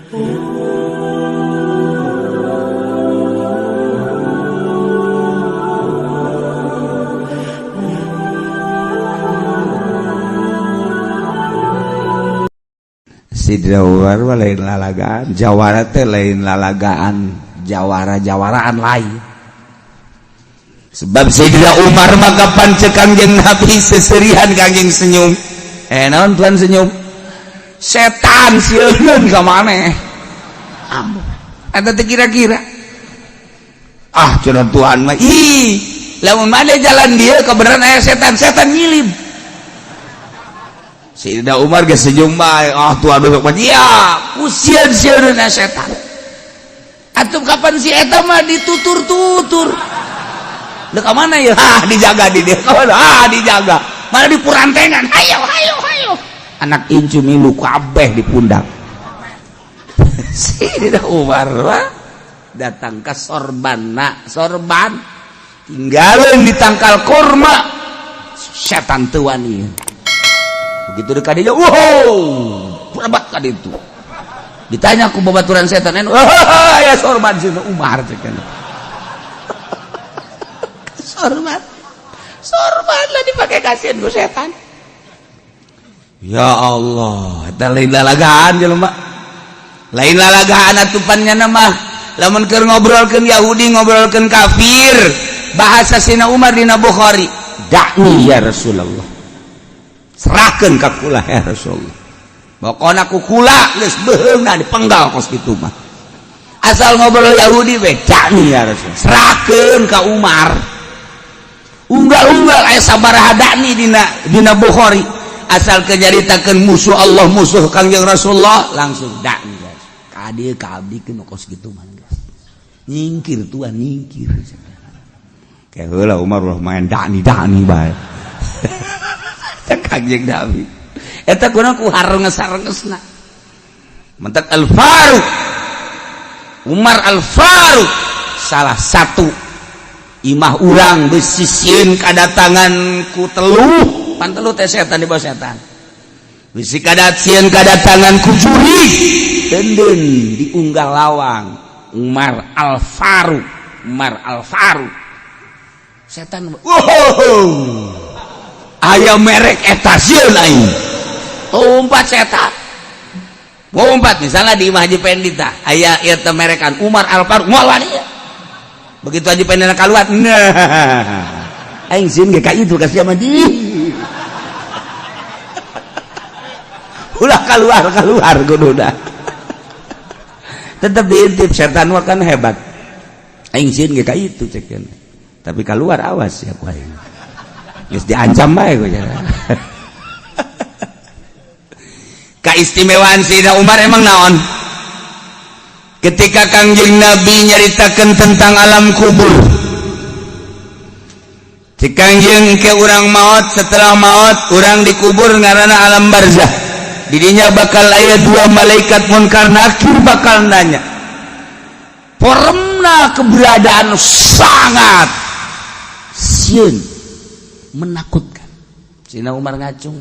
Sidina Umar lain lalagaan, jawara teh lain lalagaan, jawara-jawaraan lain. Sebab Sidina Umar mah kapan cek Kangjeng Nabi seserihan Kangjeng senyum. Naon tuan senyum? Setan sieun ka maneh. Ampun. Eta teh kira-kira. Cenah Tuhan mah lamun maneh jalan dieu kebenaran aya setan ngilib. Sidina Umar geus senyum bae. Tuhan besok mah pusieun sieunna setan. Atuh kapan si eta mah ditutur-tutur. Lha ka mana ya? Dijaga di dia. Dijaga. Malah dipurantengan. Hayo. Anak incu milu kabeh di pundak. Sidina Umar datang ke sorban tinggalin di tangkal kurma setan teu wani. Begitu dekat dia, purabat ka ditu. Ditanya ku babaturan setan, ya sorban Sidina Umar cekan. Sorban lah dipakai kasihan ku setan. Ya Allah, eta lain lalagaan jelema. Lain lalagaan atupannya nama. Lamun keur ngobrolkeun Yahudi, ngobrolkeun kafir, bahasa Sidina Umar dina Bukhari, dakni ya Rasulullah. Serahkeun ka kula ya Rasulullah. Pokona ku kula geus beheungna dipenggal kos kitu mah. Asal ngobrol Yahudi we, dakni ya Rasul. Serahkeun ka Umar. Unggal-unggal aya sabaraha dakni dina Bukhari. Asal kenyaritakeun musuh Allah, musuh Kangjeng Rasulullah, langsung dakni. Ka dieu ka abdi keun kos kitu mah. Nyingkir tuan nyingkir. Kayak heula Umar main dakni bae. Kangjeng Nabi eta kuna ku harenges-harengesna mentek Al-Faruq Umar Al-Faruq salah satu imah urang besisieun kadatangan ku teluh pan teluh teh setan di bawah setan bisi kadatangan ku juri deundeun diunggal lawang Umar Al-Faruq setan aya merek eta sieun aing umpat setan umpat misalnya di imah Haji Pendi tah aya ieu teh merekan Umar Al-Faruq moal wani begitu Haji Pendi kaluar aing sieun ge ka itu ka sia mah di ulah keluar kuduna tetep diintip setan mah kan hebat aing sieun ge ka itu cekeun tapi keluar awas ya ku aing geus diancam bae ku cenah. Kaistimewaan Sidina Umar emang naon? Ketika Kangjeng Nabi nyaritakeun tentang alam kubur. Si Kangjeng ke urang maot, setelah maot urang dikubur ngaranna alam barzah. Di dinya bakal aya dua malaikat munkar nakir bakal nanya. Poremna keberadaan sangat sieun menakutkan. Sidina Umar ngacung.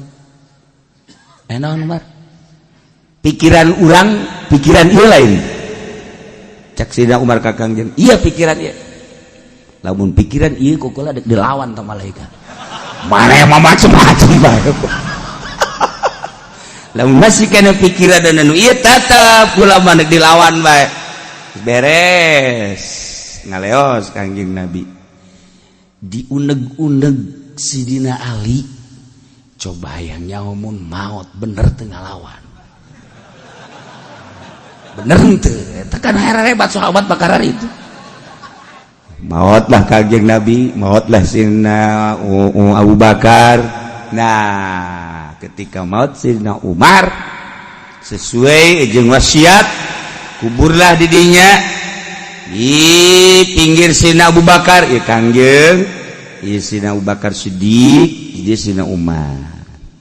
Naon Umar? Pikiran urang, pikiran ieu lain. Cak Sidina Umar ka Kangjeng, iya pikiran ieu. Lamun pikiran ieu kukula dek dilawan ta malaikat. Mane mah macem-macem bae. Lamun masih kana pikiran anu ieu tetep kula mah dek dilawan bae. Beres. Ngaleos Kangjeng Nabi. Diuneg-uneg Sidina Ali coba yang nyamun maut bener tengah lawan bener ente tekan hebat sahabat bakar itu maut lah Kangjeng Nabi maut lah Sidina Abu Bakar. Nah ketika maut Sidina Umar sesuai jeung wasiat kuburlah di dinya di pinggir Sidina Abu Bakar ya Kangjeng Sidina Abu Bakar Siddiq, dia Sidina Umar.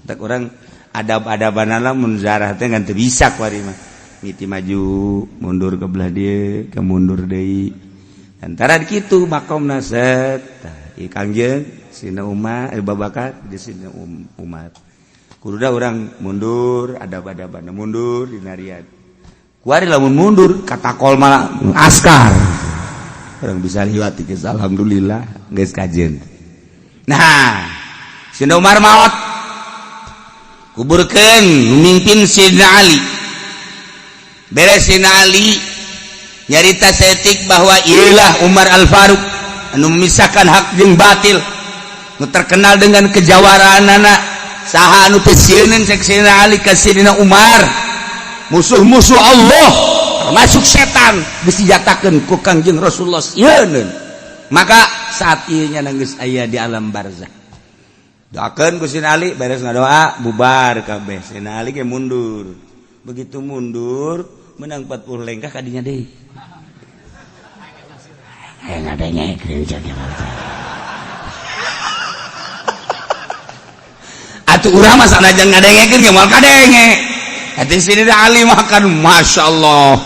Tak orang adab-adabanana mun zarah teh ngan teu bisa kuari mah. Miti maju, mundur ke belah dia, ke mundur deui. Antara kitu makomna set. Ieu Kangjeng Sidina Umar, Abu Bakar di Sidina Umar. Kududa orang mundur, adab-adabana mundur dina riad. kuari lamun mundur kata kol malah askar orang bisa liwat geus alhamdulillah geus kajen. Nah Sayyidina Umar maot kuburkeun mimpin Sayyidina Ali beres Sayyidina Ali nyarita setik bahwa ialah Umar Al-Faruq anu memisahkan hak jeung batil nu terkenal dengan kejawaraanana saha anu teu sieun cek Sayyidina Ali ka Sayyidina Umar musuh-musuh Allah termasuk setan geus dijatakeun ku Kangjeng Rasulullah sieun maka saat ieu nya geus aya di alam barzakh doakeun ku Sayyidina Ali beres ngadoa bubar kabeh Sayyidina Ali ge mundur begitu mundur menang 40 lengkah kadinya deui aya ngadenge atuh urang mah sanajan ngadengekeun ge moal kadenge atuh Sayyidina Ali mah kan masyaallah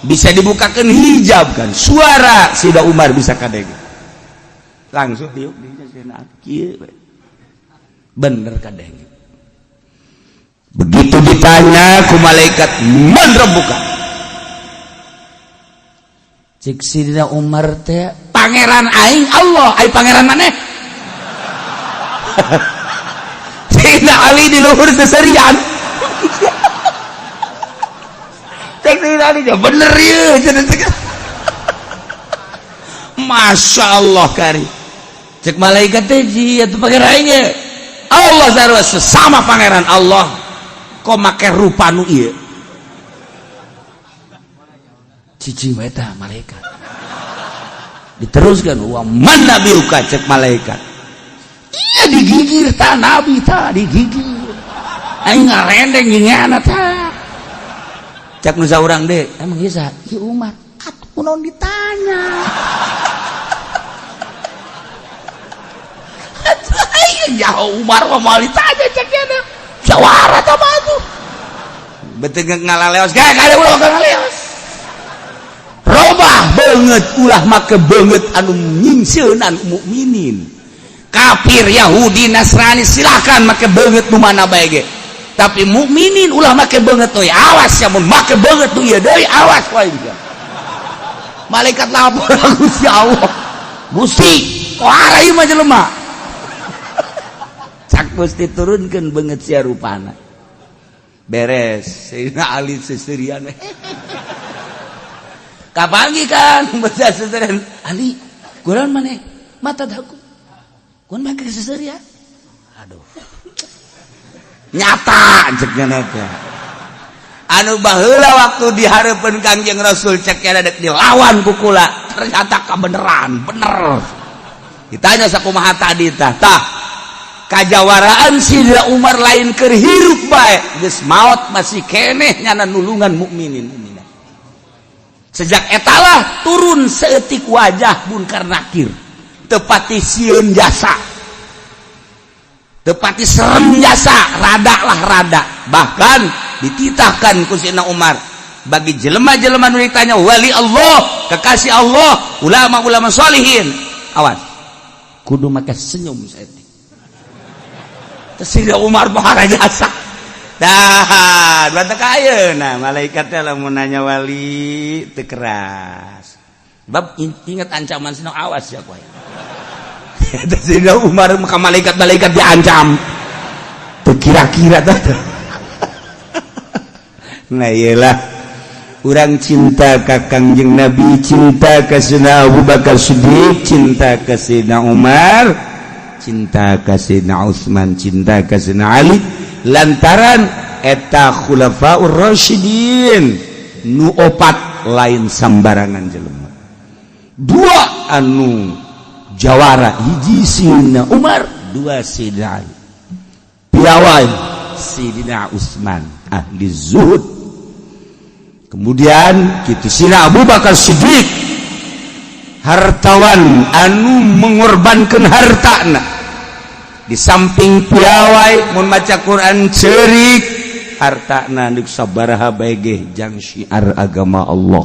bisa dibukakeun hijab kan suara Sayyidina Umar bisa kadenge langsung diuk di Sayyidina Ali kieu bener kadenge begitu ditanya ku malaikat man rabbuka cik Sayyidina Umar teh pangeran aing Allah ai pangeran maneh Sayyidina Ali di luhur seserian cek Sayyidina Ali bener ieu Masya Allah kari cek malaikat teh ji atuh pangeran aing Allah sarua sesama pangeran Allah kok make rupa nu ieu cicing we tah malaikat diteruskan wa man nabiuka cek malaikat iya digigir tah nabi tah digigir aing ngarendeng ngingeana tah cek nu saurang deui emang ieu saha ieu Umar atuh kunaon ditanya ya Umar mah moal ditanya cek nya jawara tah mah atuh beuteung ngalaleos gae kada ulah ngaleos robah banget ulah make banget anu nyingseunnan mukminin kafir Yahudi Nasrani silakan make banget nu mana bae ge tapi mukminin ulah make banget we awas ya mun make banget nu ieu deui awas wae malaikat lapor Gusti Allah Gusti kuara ieu mah jelema cak Gusti turunkeun banget sia rupana beres Sayyidina Ali seserian kapangi kan baca seserian Ali kunaon maneh mata daku kun make seserian aduh nyata cek nana anu baheula waktu dihareupeun Kangjeng Rasul cek nya dek dilawan ku kula ternyata kabeneran bener ditanya sakumaha tadi tah kajawaraan Sayyidina Umar lain keur hirup bae geus maot masih keneh nyana nulungan mukminin sejak etalah turun seetik wajah Munkar Nakir tepati sieun jasa tepati serem jasa rada lah rada bahkan dititahkan ku Sayyidina Umar bagi jelema-jelema nu ditanya wali Allah kekasih Allah ulama-ulama sholihin awas kudu make senyum saeutik Sayyidina Umar bahara jasa dah bata ka ayeuna malaikat teh lamun nanya wali teu keras bab ingat ancaman sino awas ya poe eta Sayyidina Umar ka malaikat diancam teu kira-kira tah nah iyalah urang cinta ka Kangjeng Nabi cinta ka Sayyidina Abu Bakar Siddiq cinta ka Sayyidina Umar cinta ka Sayyidina Utsman cinta ka Sayyidina Ali lantaran eta khulafaur rasyidin nu opat lain sambarangan jelema dua anu jawara hiji Sayyidina Umar dua Sayyidina Ali piawai Sayyidina Utsman ahli zuhud kemudian kitu Sayyidina Abu Bakar Siddiq hartawan anu mengorbankan hartana di samping piawai mun maca Quran ceurik hartana neuk sabaraha bae ge jang syiar agama Allah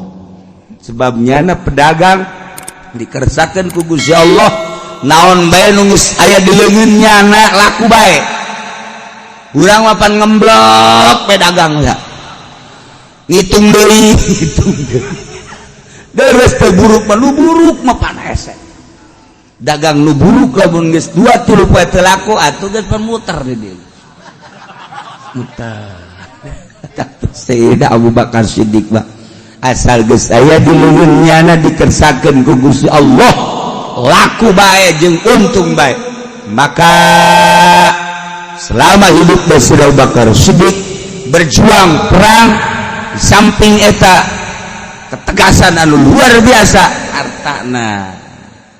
sebabnya na pedagang dikersakeun ku Gusti Allah naon bae nu geus aya di leungeunnya na laku bae urang mah pan ngemblok pedagang ya ngitung deui beres teh buruk mah nu buruk mah panas dagang nu buruk lamun geus 2-3 poe teu laku atuh geus muter di dieu muter Sayyidina Abu Bakar Siddiq mah asal geus aya di leungeunnyana dikersakeun ku Gusti Allah laku bae jeung untung bae maka selama hidup Sayyidina Abu Bakar Siddiq berjuang perang samping eta ketegasan anu luar biasa hartana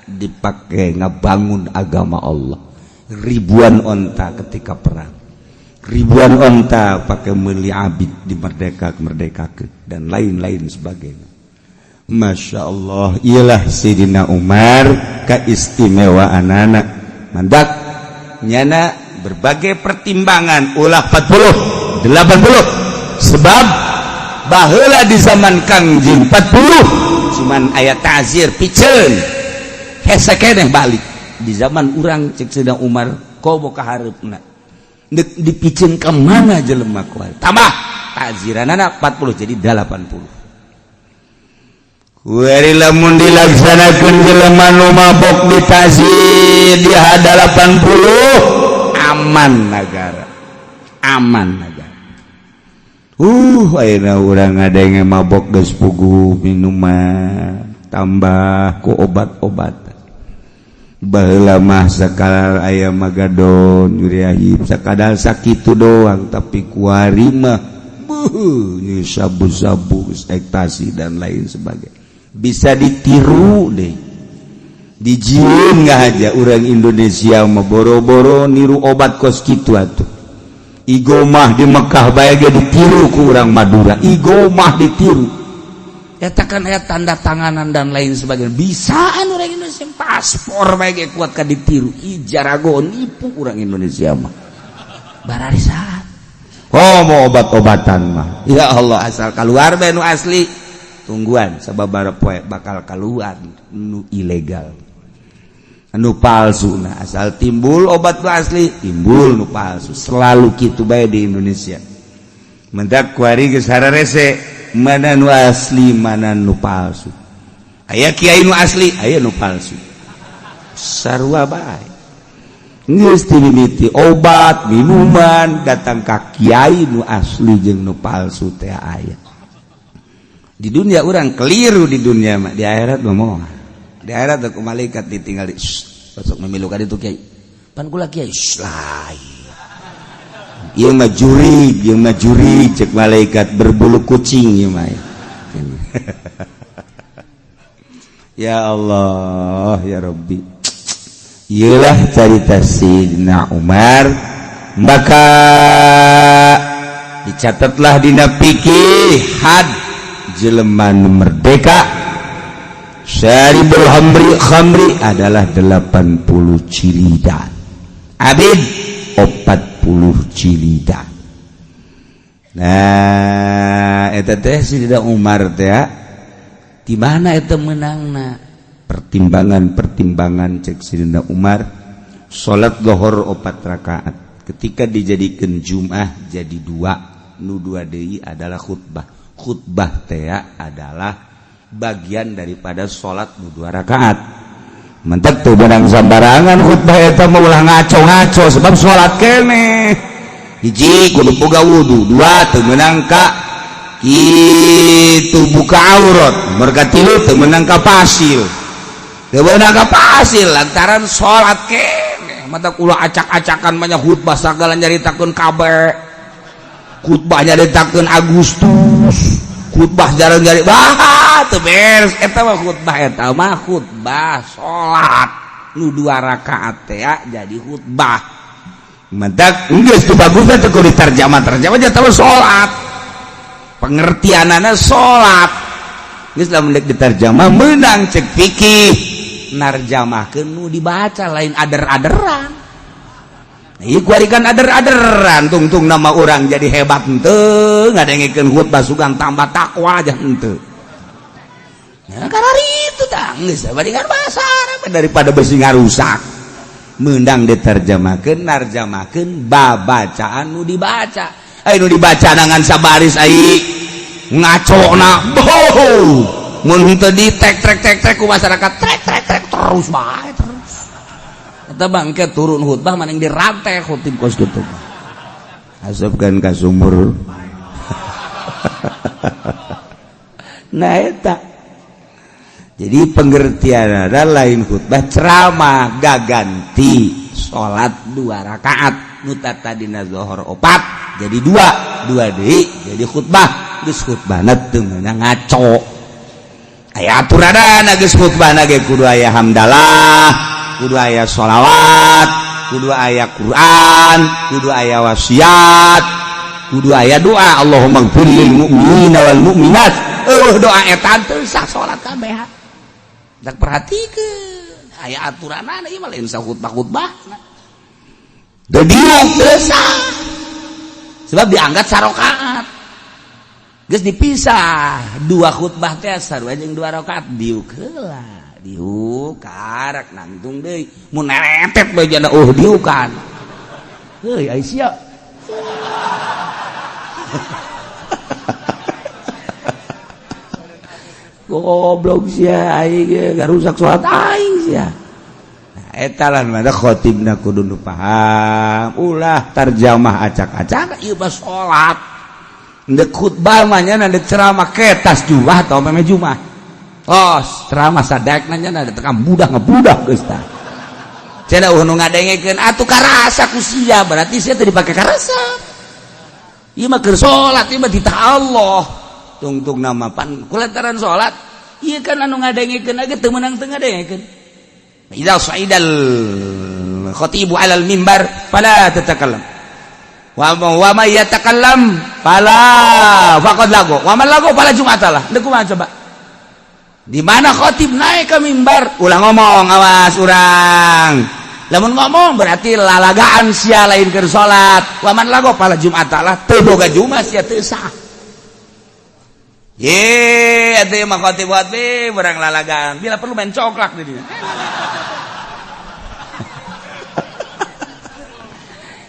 dipake ngabangun agama Allah ribuan onta ketika perang ribuan onta pakai meuli abid di merdekakeun dan lain-lain sebagainya. Masya Allah ialah Sayyidina Umar kaistimewaanana mandak nyana berbagai pertimbangan ulah 40 80 sebab baheula di zaman Kangjeng 40 cuman aya ta'zir piceun hese keneh balik di zaman urang cek Sayyidina Umar komo ka hareupna dipiceun ka mana jelema kual tambah ta'ziranana 40 jadi 80 kuari lamun dilaksanakeun jelema nu mabok di ta'zir di 80 aman negara ayeuna urang ngadenge mabok geus puguh minuman tambah ku obat-obat baheula mah sakala aya magadon nyuriahib sakadal sakitu doang tapi kuari mah beuh sabu-sabu ekstasi dan lain sebagainya bisa ditiru deh dijieun aja urang Indonesia mah boro-boro niru obat kos kitu atuh igomah di Mekah bae ge ditiru ku urang Madura igomah ditiru eta kan aya tanda tanganan dan lain sebagainya bisaan urang Indonesia paspor bae ge kuat ka ditiru ijarago nipu urang Indonesia mah bararisan mau obat-obatan mah ya Allah asal keluar bae nu asli tungguan sababaraha poe bakal keluar nu ilegal nu palsu nah asal timbul obat nu asli timbul nu palsu selalu kitu bae di Indonesia mendak kuari geus hararese mana nu asli mana nu palsu aya kiai nu asli aya nu palsu sarua bae geus dimimiti obat minuman datang ka kiai nu asli jeung nu palsu teh aya di dunia urang keliru di dunia mah di akhirat mah moal di akhirat aku malaikat ditinggal besok memilu ka ditu kiai pan kula kiai lain ieu mah juri cek malaikat berbulu kucing ieu mah ya Allah ya Rabbi ialah cerita Sayyidina Umar maka dicatatlah dina fikih had jelema merdeka syaribul khamri adalah 80 cilidan abid 40 cilidan nah eta teh Sayyidina Umar teh di mana eta menangna pertimbangan cek Sayyidina Umar salat zuhur 4 rakaat ketika dijadikeun Jumat jadi 2 nu 2 deui adalah khutbah teh adalah bagian daripada salat nu 2 rakaat mentek tuh benang sambarangan khutbah eta mah ulah ngaco-ngaco sebab salat keneh hiji kudu boga wudu 2 teu meunang ka kitu buka aurat merga 3 teu meunang ka pasil teu meunang ka pasil lantaran salat keneh mata ulah acak-acakan banyak khutbah sagala nyaritakeun kabeh khutbah nyaritakeun Agustus khutbah jarang jari teu beres eta mah khutbah salat nu 2 rakaat teh jadi khutbah mentak geus teu bagusna teu kudu ditarjamah nya teh salat pengertianana salat geus lamun deuk ditarjamah meunang cek fikih narjamahkeun nu dibaca lain ader-aderan ieu kuarikan ader-aderan tungtung nama orang jadi hebat henteu ngadengikeun khutbah sugan tambah takwa aja henteu ya karena itu tah geus bandingan bahasa Arab daripada besi ngarusak meundang diterjemahkeun narjamahkeun babacaan nu dibaca nu dibaca nangan sabaris ai ngacona mun henteu di trek ku masyarakat trek terus bae terus eta bangke turun khutbah maning dirantai khutib kos kitu asupkeun ka sumur nah eta jadi pengertian ada lain khutbah ceramah gaganti salat 2 rakaat nu tadina zuhur 4 jadi 2 deui jadi khutbah geus khutbahna teu meunang ngaco aya aturanana geus khutbahna ge kudu aya hamdalah kudu aya sholawat kudu aya Quran kudu aya wasiat kudu aya doa Allahumma ighfir lil mu'minina wal mu'minat doa eta teu sah salat kabeh dak perhatikeun aya aturanana ieu mah lain sa khutbah-khutbahna dediuk teu sah sebab diangkat sarakaat geus dipisah 2 khutbah teh sarua jeung 2 rakaat diuk heula diuk karak nangtung deui mun neretet bae jana diukan heuy ai sia goblok sia aing ge garusak salat aing sia nah eta lan mah khatibna kudu nu paham ulah tarjamah acak-acak ieu mah salat ndek khutbah mah nya ndek ceramah ketas jumah atau meme jumah ceramah sadekna nya da tekan budak ngebudak geus tah cenah nu ngadengekeun atuh karasa ku sia berarti sia teu dipake karasa ieu mah keur salat ieu mah ditah Allah tungtung nama pan kulantaran salat ieu kan anu ngadengekeunage teu meunang teu ngadengekeun idza sa'idal khatibu 'alal mimbar fala tatakallam wa ma yatakallam fala faqad lagu wa man lagu fala jum'atalah deuk kumaha coba di mana khatib naik ke mimbar ulah ngomong awas urang lamun ngomong berarti lalagaan sia lain keur salat wa man lagu fala jum'atalah teu boga jumat sia teu sah ye atuh mah khatib berang lalagaan bila perlu main coklak di dieu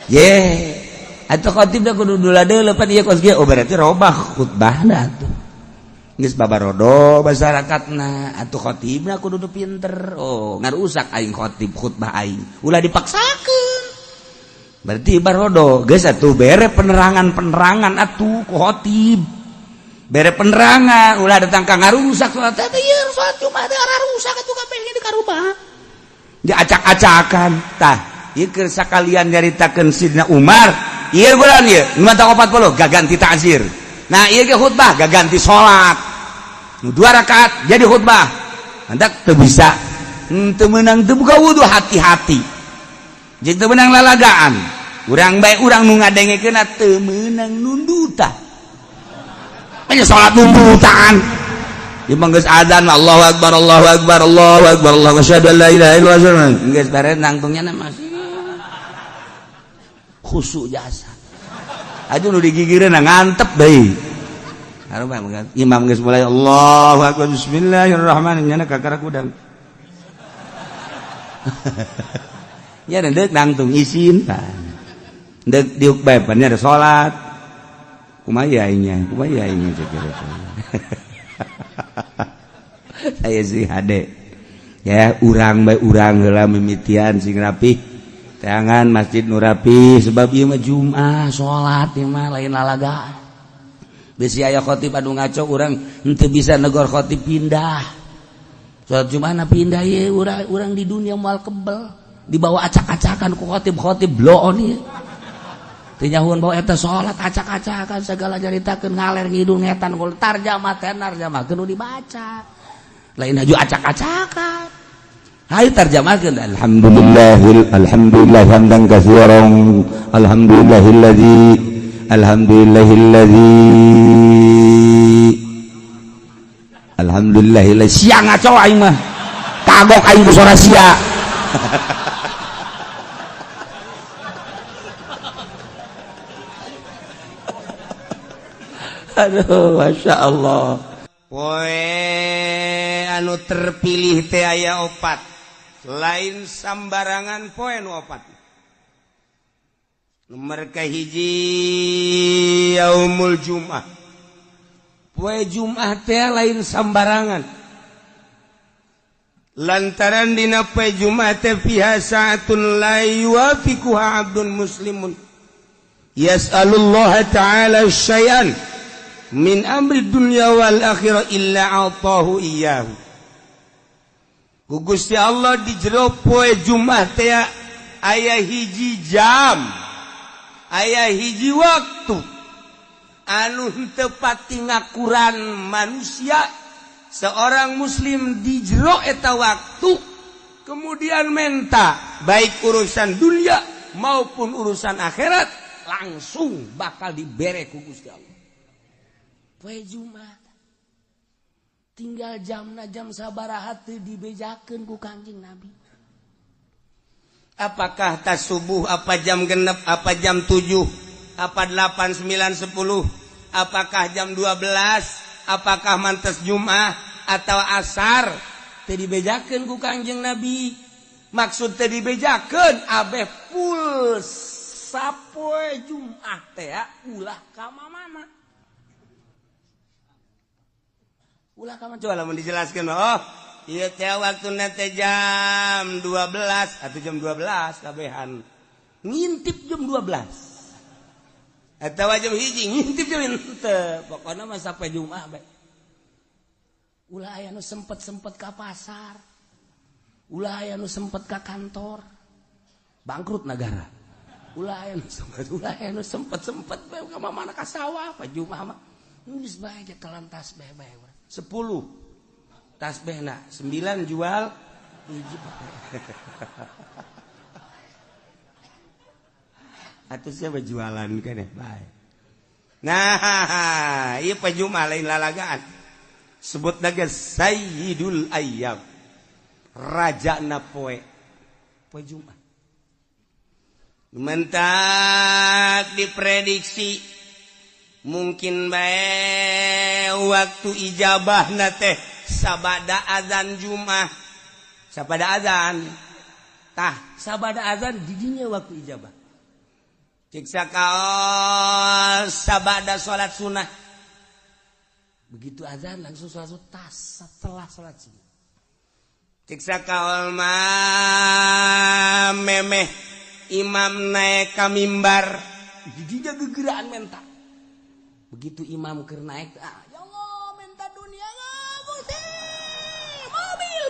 ye atuh khatib da kudu dula-dula pan ieu kos ge berarti robah khutbahna atuh geus babarodo masyarakatna atuh khatibna kudu pinter ngarusak aing khatib khutbah aing ulah dipaksakeun berarti barodo geus atuh bere penerangan atuh ku khatib bere penerangan ulah datang ka ngarusak salat teh ieu salat Jumat teh rusak atuh kabeh di karubah diacak-acakan tah ieu keur sakalian nyaritakeun Sidna Umar ieu bulan ieu nu mantap 40 gaganti ta'zir nah ieu ge khutbah gaganti salat 2 rakaat jadi khutbah hendak teu bisa teu meunang teu buka wudu hati-hati jeung teu meunang lalagaan urang bae urang nu ngadengekeun teu meunang nundutan nya salat nundutan ieu mah geus adzan Allahu akbar Allahu akbar Allahu akbar Allahu asyhadu an la ilaha illallah geus bare nangtungnya masih khusyuk jasa aju nu digigireun ngantep deui hareup imam geus mulai Allahu akbar bismillahirrahmanirrahim nya kakara kudang nya deuk nangtung isin deuk diuk bae pan nya ada salat kumaha aingnya cekir saya si hade ya urang bae urang heula mimitian sing rapih teangan masjid nu rapih sebab ieu mah Jumat salat ieu mah lain lalagaan bisi aya khatib anu ngaco urang henteu bisa negor khatib pindah salat Jumatna pindah ieu urang di dunia moal kebel dibawa acak-acakan ku khatib bloon ieu teu nyahuan bawa eta salat acak-acakan segala nyaritakeun ngaler ngidul ngetan kul tarjamah keun dibaca lain haju acak-acakan hayu tarjamahkeun alhamdulillah hamdan katsiran alhamdulillah sia ngaco aing mah kagok aing ku suara sia aduh masya Allah poe anu terpilih teh aya 4 lain sambarangan poe nu 4 nomor kahiji yaumul Jumat poe Jumat teh lain sambarangan lantaran dina poe Jumat teh fiha sa'atun la yuwafiquha 'abdun muslimun yas'alullaha ta'ala syai'an min amri dunya wal akhirah illa atahu iyyahu. Gusti Allah di jero poe Jumat teh aya hiji jam, aya hiji waktu anu teu pati ngakuran manusia seorang muslim di jero eta waktu kemudian menta baik urusan dunia maupun urusan akhirat langsung bakal dibere ku Gusti Allah. Poe Jumat tinggal jamna jam sabaraha teu dibejakeun ku Kanjeng Nabi. Apakah tas subuh, apa jam genep, apa jam 7, apa 8, 9, 10, apakah jam 12, apakah mantes Jumat atau asar teu dibejakeun ku Kanjeng Nabi. Maksud teu dibejakeun abeh full sapoe Jumat teh ulah ka mamana. Ulah ka mana coba lamun dijelaskeun oh ieu teh waktuna teh jam 12 atau jam 12 kabehan ngintip jam 12 atawa jam hiji ngintip jam henteu pokona mah sapoe Jumat bae. Ulah aya nu sempet-sempet ka pasar, ulah aya nu sempet ka kantor bangkrut negara, ulah aya nu sempet bae ka mamana ka sawah pa Jumat mah geus bae ge kelantas bae 10 tasbihna 9 jual hiji atuh siapa jualan keneh bae. Nah ieu pa Jumat lain lalagaan sebutna ge sayyidul ayyam rajana poe Jumat. Mentak diprediksi mungkin bae waktu ijabahna teh sabada azan Jumat. Sabada azan. Tah, sabada azan di dinya waktu ijabah. Cik sakaol sabada salat sunah. Begitu azan langsung salat tas setelah salat sunah. Cik sakaol mah memeh imam naik ka mimbar di dinya gegeraan mentak. Begitu imam keur naik, ya Allah minta dunia Gusti, mobil.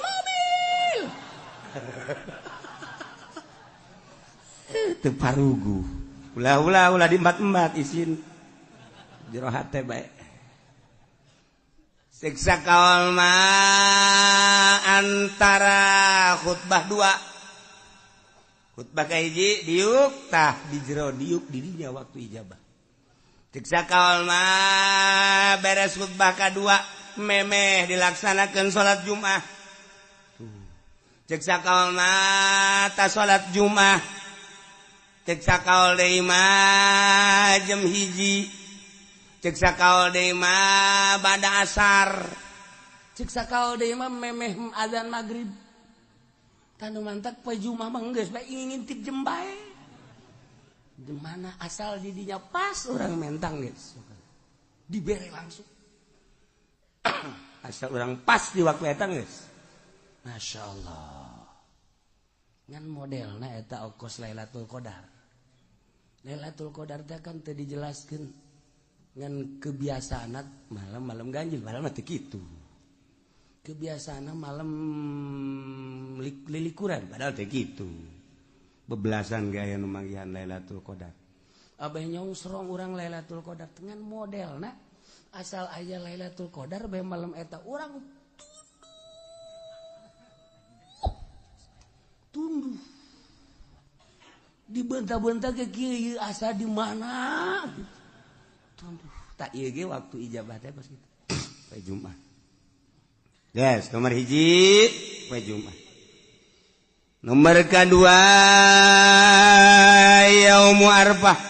Teu parugu. Ulah di embat-embat isin jero hate bae. Siksa kaul mah antara khutbah 2. Khutbah ka hiji diuk tah di jero diuk di dinya waktu ijabah. Siksa kaul mah beres khutbah kedua memeh dilaksanakeun salat Jumat. Siksa kaul mah ta salat Jumat. Siksa kaul deui mah jam 1. Siksa kaul deui mah bada asar. Siksa kaul deui mah memeh azan maghrib. Tanu mantak poe Jumat mah geus bae ngintip jam bae. Di mana asal didinya pas orang mentang guys dibere langsung asal orang pas di waktu eta guys. Masya Allah ngan modelna eta okos Lailatul Qadar. Lailatul Qadar teh kan teu dijelaskeun ngan kebiasaana malam-malam ganjil padahal mah teu kitu. Kebiasaana malam lilikuran padahal teu kitu. Bebelasan gaya nu manggihan Lailatul Qadar. Abah nyongsrong urang Lailatul Qadar dengan modelna asal aya Lailatul Qadar bae malam eta urang tunduh. Dibentah-bentah ke kieu asa di mana? Tunduh. Tak ieu ge waktu ijabah teh pas kitu. Poe Jumat. Yes, nomor 1 poe Jumat. Nomor kedua Yaumu Arfah.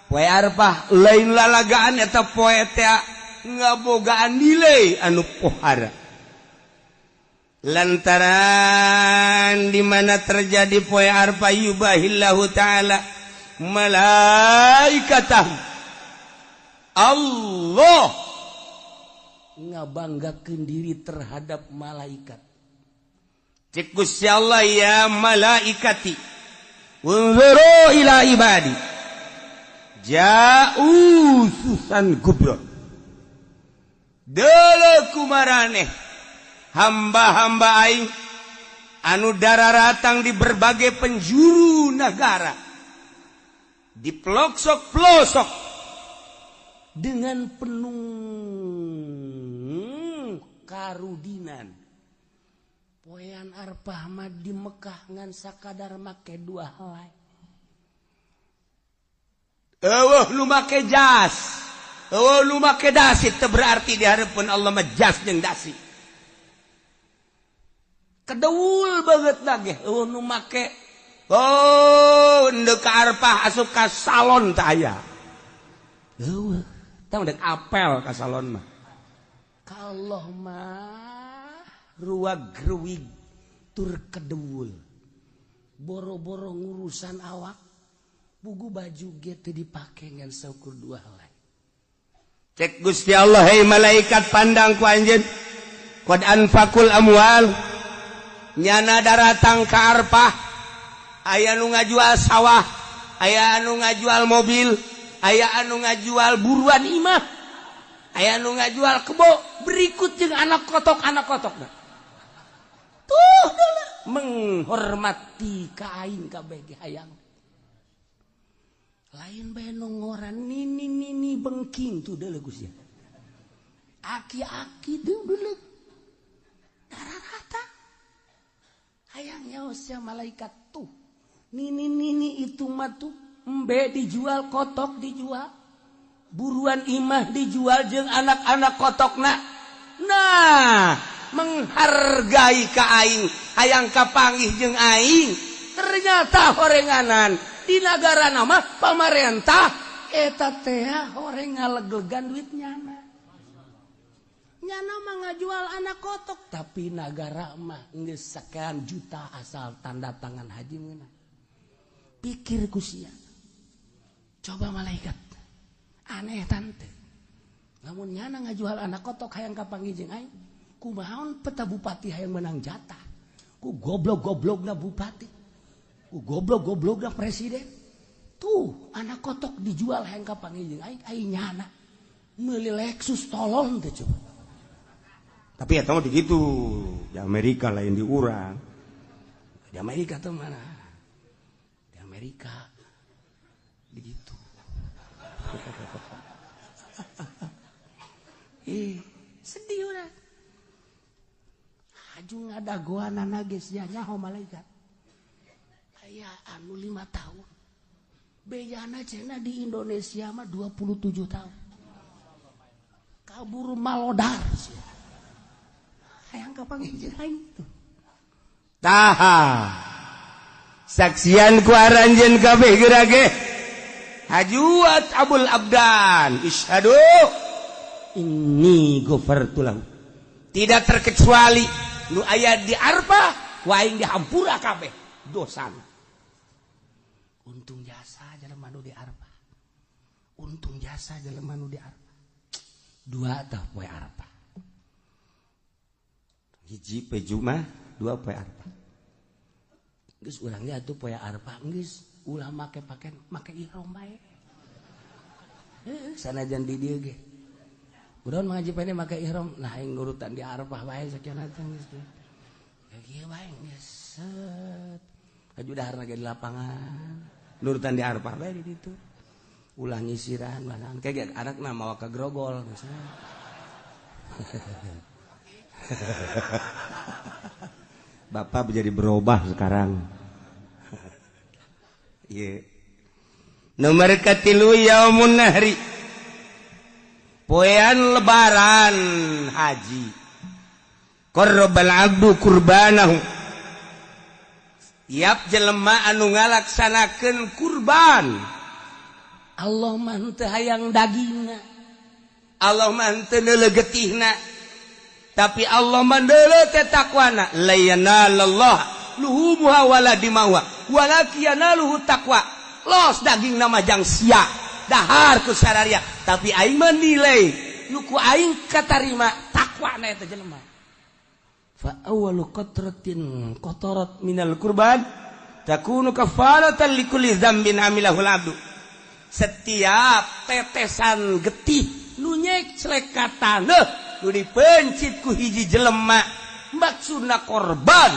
Poe Arfah lain lalagaan eta poe teh ngabogaan nilai anu pohara. Lantaran di mana terjadi poe Arfah yubahillahu taala malaikatah. Allah ngabanggakeun diri terhadap malaikat. Cek Gusti Allah ya malaikati unzuru ila ibadi ja'u susan kubra. Deuleuh kumaraneh hamba-hamba aing anu dararatang di berbagai penjuru negara, di pelosok-pelosok dengan penuh karudinan. Poean arpah mah di Mekah ngan sakadar make 2 helai. Eueuh nu make jas, eueuh nu make dasi teu berarti di hareupeun Allah mah jas jeung dasi. Kedeul banget lagi, nu make ndek ka arpah asup ka salon teh aya. Tah ndek apel ka salon mah. Ka Allah mah ruwag-ruwig tur kedeul. Boro-boro ngurusan awak, bugu baju ge teu dipake ngan saukur 2 helai. Cek Gusti Allah, hei malaikat pandang ku anjeun. Qad anfaqul amwal nyana daratang ka arpah, aya nu ngajual sawah, aya anu ngajual mobil, aya anu ngajual buruan imah, aya anu ngajual kebo, berikut jeung anak kotok-anak kotok. Tuh menghormati ka aing kabeh ge hayang. Lain bae nu ngoran nini bengking tuh deuleuh Gusti. Aki-aki deuleuh dararata. Hayangnya usia malaikat tuh. Nini itu mah tuh embe dijual, kotok dijual, buruan imah dijual jeung anak-anak kotokna. Nah, menghargai ka aing, hayang kapanggih jeung aing. Ternyata horenganan di negara nama pamarentah eta teh horeng ngaleglegan duitnya. Nyana mah ngajual anak kotok, tapi negara mah geus sakean juta asal tanda tangan haji meunang. Pikir ku sia. Coba malaikat. Aneh tante. Lamun nyana ngajual anak kotok hayang kapanggih jeung aing, kumaon peta bupati hayang menang jatah. Ku goblok-goblokna bupati. Ku goblok-goblokna presiden. Tuh, anak kotok dijual hayang kapanggih jeung aing nyana meuli Lexus tolong teh coba. Tapi eta mah dikitu, di Amerika lain di urang. Di Amerika tuh mana? Di Amerika begitu. Sedih urang. Haju ngadagoanana geus nya nyaho malaikat. Aya anu 5 tahun. Bejana cenah di Indonesia mah 27 tahun. Kabur malodar sia. Hayang kapanggih jeung aing tuh. Taha. Saksian ku aranjeun kabeh geura ge. Hajuat Abul Abdan. Isyhadu inni ghafartu lahu. Tidak terkecuali nu aya di Arfah wa aing dihampura kabeh dosana. Untung jasa jelema nu di Arfah. Untung jasa jelema nu di Arfah. 2 tah poe Arfah. Hiji poe Jumat, 2 poe Arfah. Geus urang ge atuh poe Arfah geus ulah make ihram bae. Sanajan di dieu ge. Urang ngaji pene make ihram, nah aing nurutan di Arfah bae sakieu teh geus. Ya kieu bae geus set. Aju daharna ge di lapangan. Nurutan di Arfah bae di ditu. Ulah nyisiran banan kayak anakna mawa ka grogol misalnya. Bapak menjadi berubah sekarang. Iya. Nomor katilu yaumun nahri. Poean lebaran haji. Qarrabal abdu kurbanahu. Tiap jelema anu ngalaksanakeun kurban. Allah mah teu hayang dagingna. Allah mah teu neuleuh getihna. Tapi Allah mandeuleuh teh takwana. La yanalallah luhumuha wala dimauha walakin yanaluhu taqwa. Los daging nama jang sia dahar ku sararia, tapi aing mah nilai nu ku aing katarima takwa na eta jelema. Fa awwalu qatratin qatarat minal qurban takunu kafaratan likulli dzambin amilahul abdu. Setiap tetesan getih nu nyek celekatana nu dipencit ku hiji jelema maksudna korban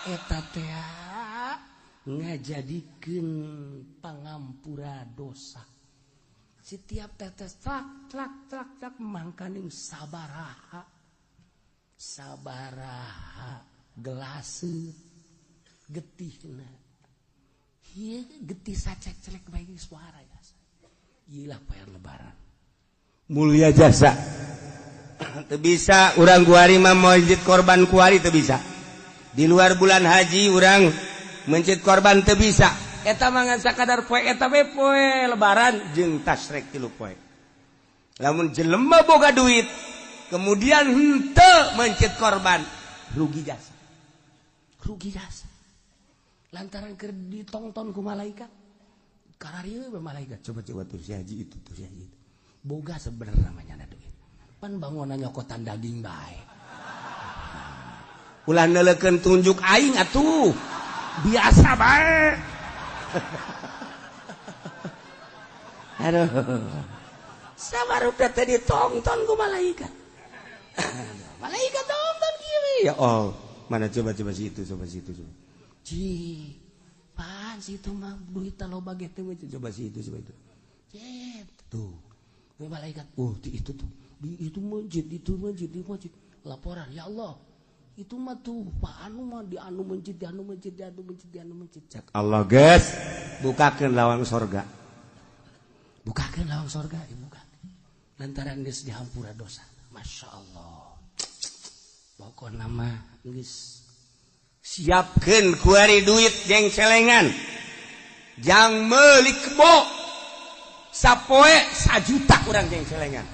eta teh ngajadikeun pangampura dosa. Setiap tetes trak mangkaning sabaraha gelaseur getihna. Ieu getih sacek-celek bae suara ya. Iyalah poe lebaran. Mulia jasa. Teu bisa urang kuari mah moljid korban kuari teu bisa. Di luar bulan haji urang mencit korban teu bisa. Eta mangan sakadar poe eta we poe lebaran jeung tasrek 3 poe. Lamun jelema boga duit kemudian henteu mencit korban rugi jasa. Rugi jasa. Lantaran keur ditongton ku malaikat. Kararieu be malaikat coba tur si haji itu tur si haji itu. Boga sebenarnya namanya duit. Pan bangunan nyokotan daging bae. Ulah neulekeun tunjuk aing atuh. Biasa bae. Aduh. Sabarudak teh ditonton ku malaikat. Malaikat tonton kieu. Ya oh, mana coba si itu. Ci, pan situ mah duit loba ge teh coba si itu. Cet, tuh. Malaikat, itu tuh. Di itu masjid. Laporan, ya Allah. Itu mah tuh, Pak anu mah di anu masjid. Cak Allah, guys. Bukakeun lawang sorga. Bukakeun lawang sorga, buka. Lantaran geus dihampura dosa. Masya Allah. Pokona mah geus siapkeun kuari duit jeung celengan. Jang meuli kebo. Sapoe 1 juta urang jeung celengan.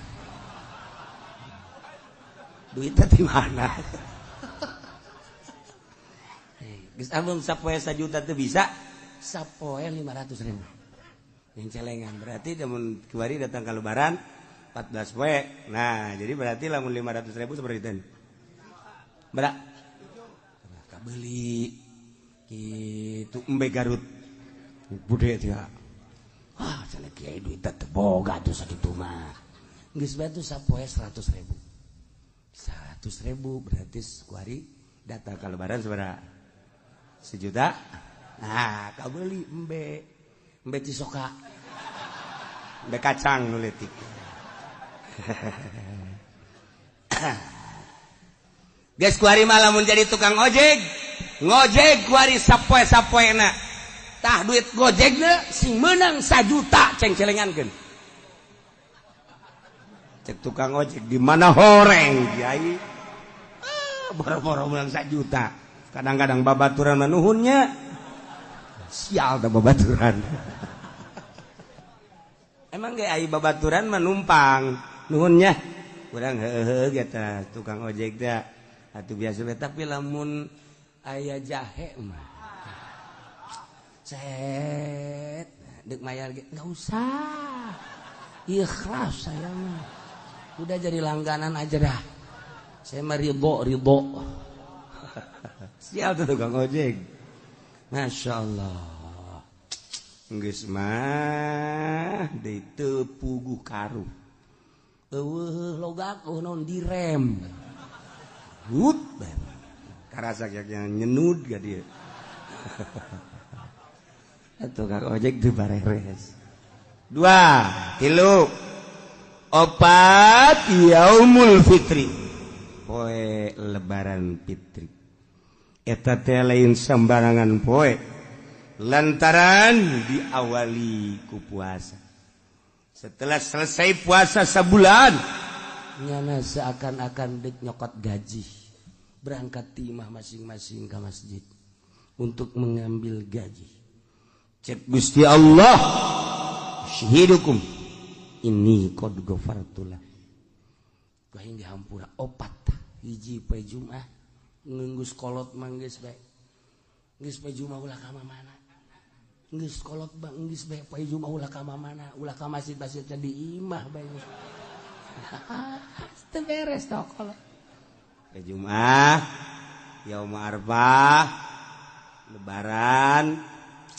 Duitnya di mana? Geus amun sapoe 1 juta teu bisa, sapoe 500.000. Yang celengan berarti lamun kuari datang ka lebaran 14 poe. Nah, jadi berarti lamun 500.000 seperti itu. Berak. Kabeli kitu embe Garut. Bude teh. Wah, cenah kiai duit teh boga tuh sakitu mah. Geus bae tuh sapoe 100.000. 100.000 berarti kuari datang ka lebaran sabaraha? 1 juta. Nah, kabeli embe cisoka. Embe kacang nu leutik. Geus kuari mah lamun jadi tukang ojek, ngojek kuari sapoe-sapoena. Tah duit gojekna sing meunang 1 juta ceng celengankeun. Cek tukang ojek di mana horeng kiai. Boro-boro meunang 1 juta. Kadang-kadang babaturan mah nuhunnya. Sial da babaturan. Emang ge ai babaturan mah numpang nuhunnya. Urang heuheuh eta tukang ojek teh. Atuh biasa we tapi lamun aya jahe mah. Cet, dek mayar ge enggak usah. Ikhlas saya mah. Udah jadi langganan aja dah. Saya mah ridho. Sial tuh tukang ojek. Masya Allah. Geus mah deui teu puguh karu. Eueuh logak naon direm. Hut. Karasa yang nyenud ka dieu. Tukang ojek teu bareres. 2, 3, 4 Yaumul Fitri. Poe lebaran fitri. Eta teh lain sembarangan poe. Lantaran diawali ku puasa. Setelah selesai puasa sebulan, nyana seakan-akan dek nyokot gaji. Berangkat timah masing-masing ke masjid untuk mengambil gaji. Cek Gusti Allah, syahidukum ini qad ghafartulah. Kaing dihampura opat hiji poe Jumat ngeunggus kolot manggeus bae. Geus poe Jumat ulah ka mana? Geus kolot bang geus bae poe Jumat ulah ka mana? Ulah ka masjid-masjid di imah bae. Teu beres tok kalau. Jumat, Yaum Arfah, Lebaran,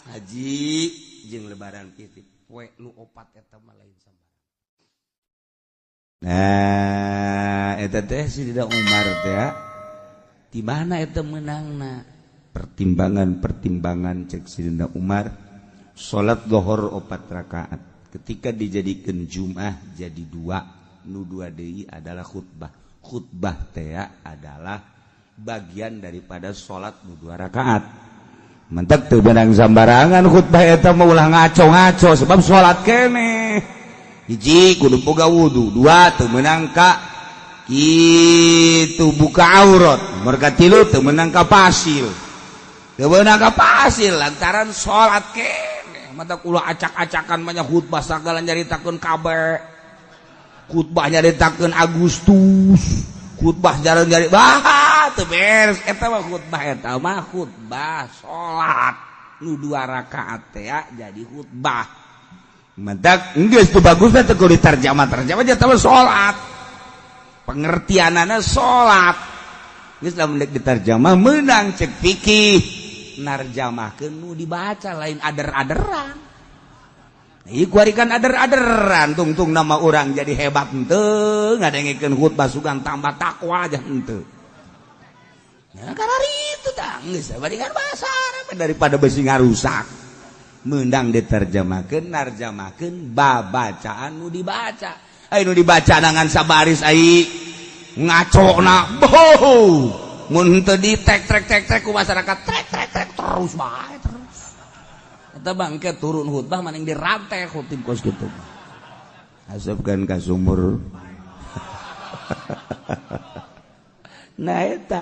haji, jeung lebaran titip. Poe nu 4 eta mah lain sambarang. Nah, eta teh Sidina Umar teh di mana eta meunangna? Pertimbangan cek Sidina Umar, salat zuhur 4 rakaat. Ketika dijadikeun Jumat jadi 2, nu 2 deui adalah khutbah. Khutbah teh adalah bagian daripada salat nu 2 rakaat. Mentek teu beunang sambarangan khutbah eta mah ulah ngaco-ngaco sebab salat keneh. Hiji kudu boga wudu, 2 teu meunang ka kitu buka aurat, nomor katilu teu meunang ka pasil. Teu meunang ka pasil lantaran salat keneh. Mata ulah acak-acakan banyak khutbah sagala nyaritakeun kabeh. Khutbah nyaritakeun Agustus, khutbah jalan nyari teu beres eta mah khutbah salat nu 2 rakaat teh jadi khutbah. Mentak geus teu bagusna teu kudu ditarjamah eta mah salat. Pengertianana salat. Geus lamun ditarjamah meunang cek fikih narjamahkeun nu dibaca lain ader-aderan. Iku arikan ader-aderan tungtung nama orang jadi hebat henteu ngadengikeun khutbah sugan tambah takwa aja henteu. Ya karena itu tah geus barikan bahasa Arab daripada beusi ngarusak. Meundang diterjemahkeun narjamahkeun babacaan nu dibaca. Ai nu dibaca nangan sabaris ai ngacona boh. Mun teu ditek-trek ku masyarakat trek terus bae terus. Eta bangke turun khutbah maning dirantai khutib kos kitu. Asupkeun ka sumur. Nah eta.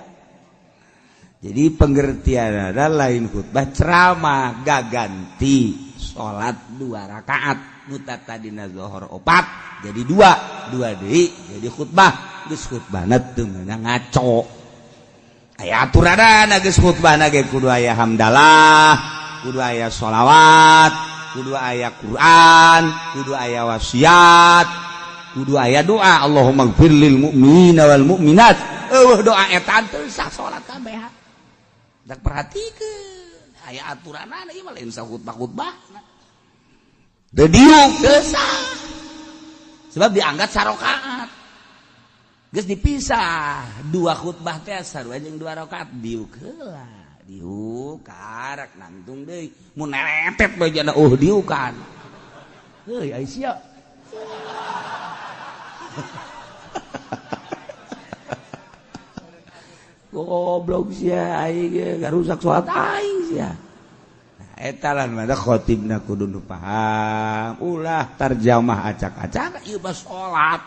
Jadi pengertian ada lain khutbah ceramah gaganti salat 2 rakaat mutatadina zuhur 4 jadi 2 deui jadi khutbah geus khutbahna teu meunang ngaco. Aya aturanna geus khutbahna ge kudu aya hamdalah, kudu aya sholawat, kudu aya Quran, kudu aya wasiat, kudu aya doa Allahumma ighfir lil mu'minina wal mu'minat. Doa eta teu sah salat kabeh. Dak perhatikeun aya aturanna ieu mah lain sa khutbah-khutbahna. Teu diuk teu sah. Sebab diangkat sarakaat. Geus dipisah 2 khutbah teh sarua jeung 2 rakaat diuk heula. Diuk karak nangtung deui mun neretet bajana diukan heuy ai sia goblok sia ai ge garusak salat aing sia. Nah eta lah mah khatibna kudu nu paham ulah tarjamah acak-acak ieu mah salat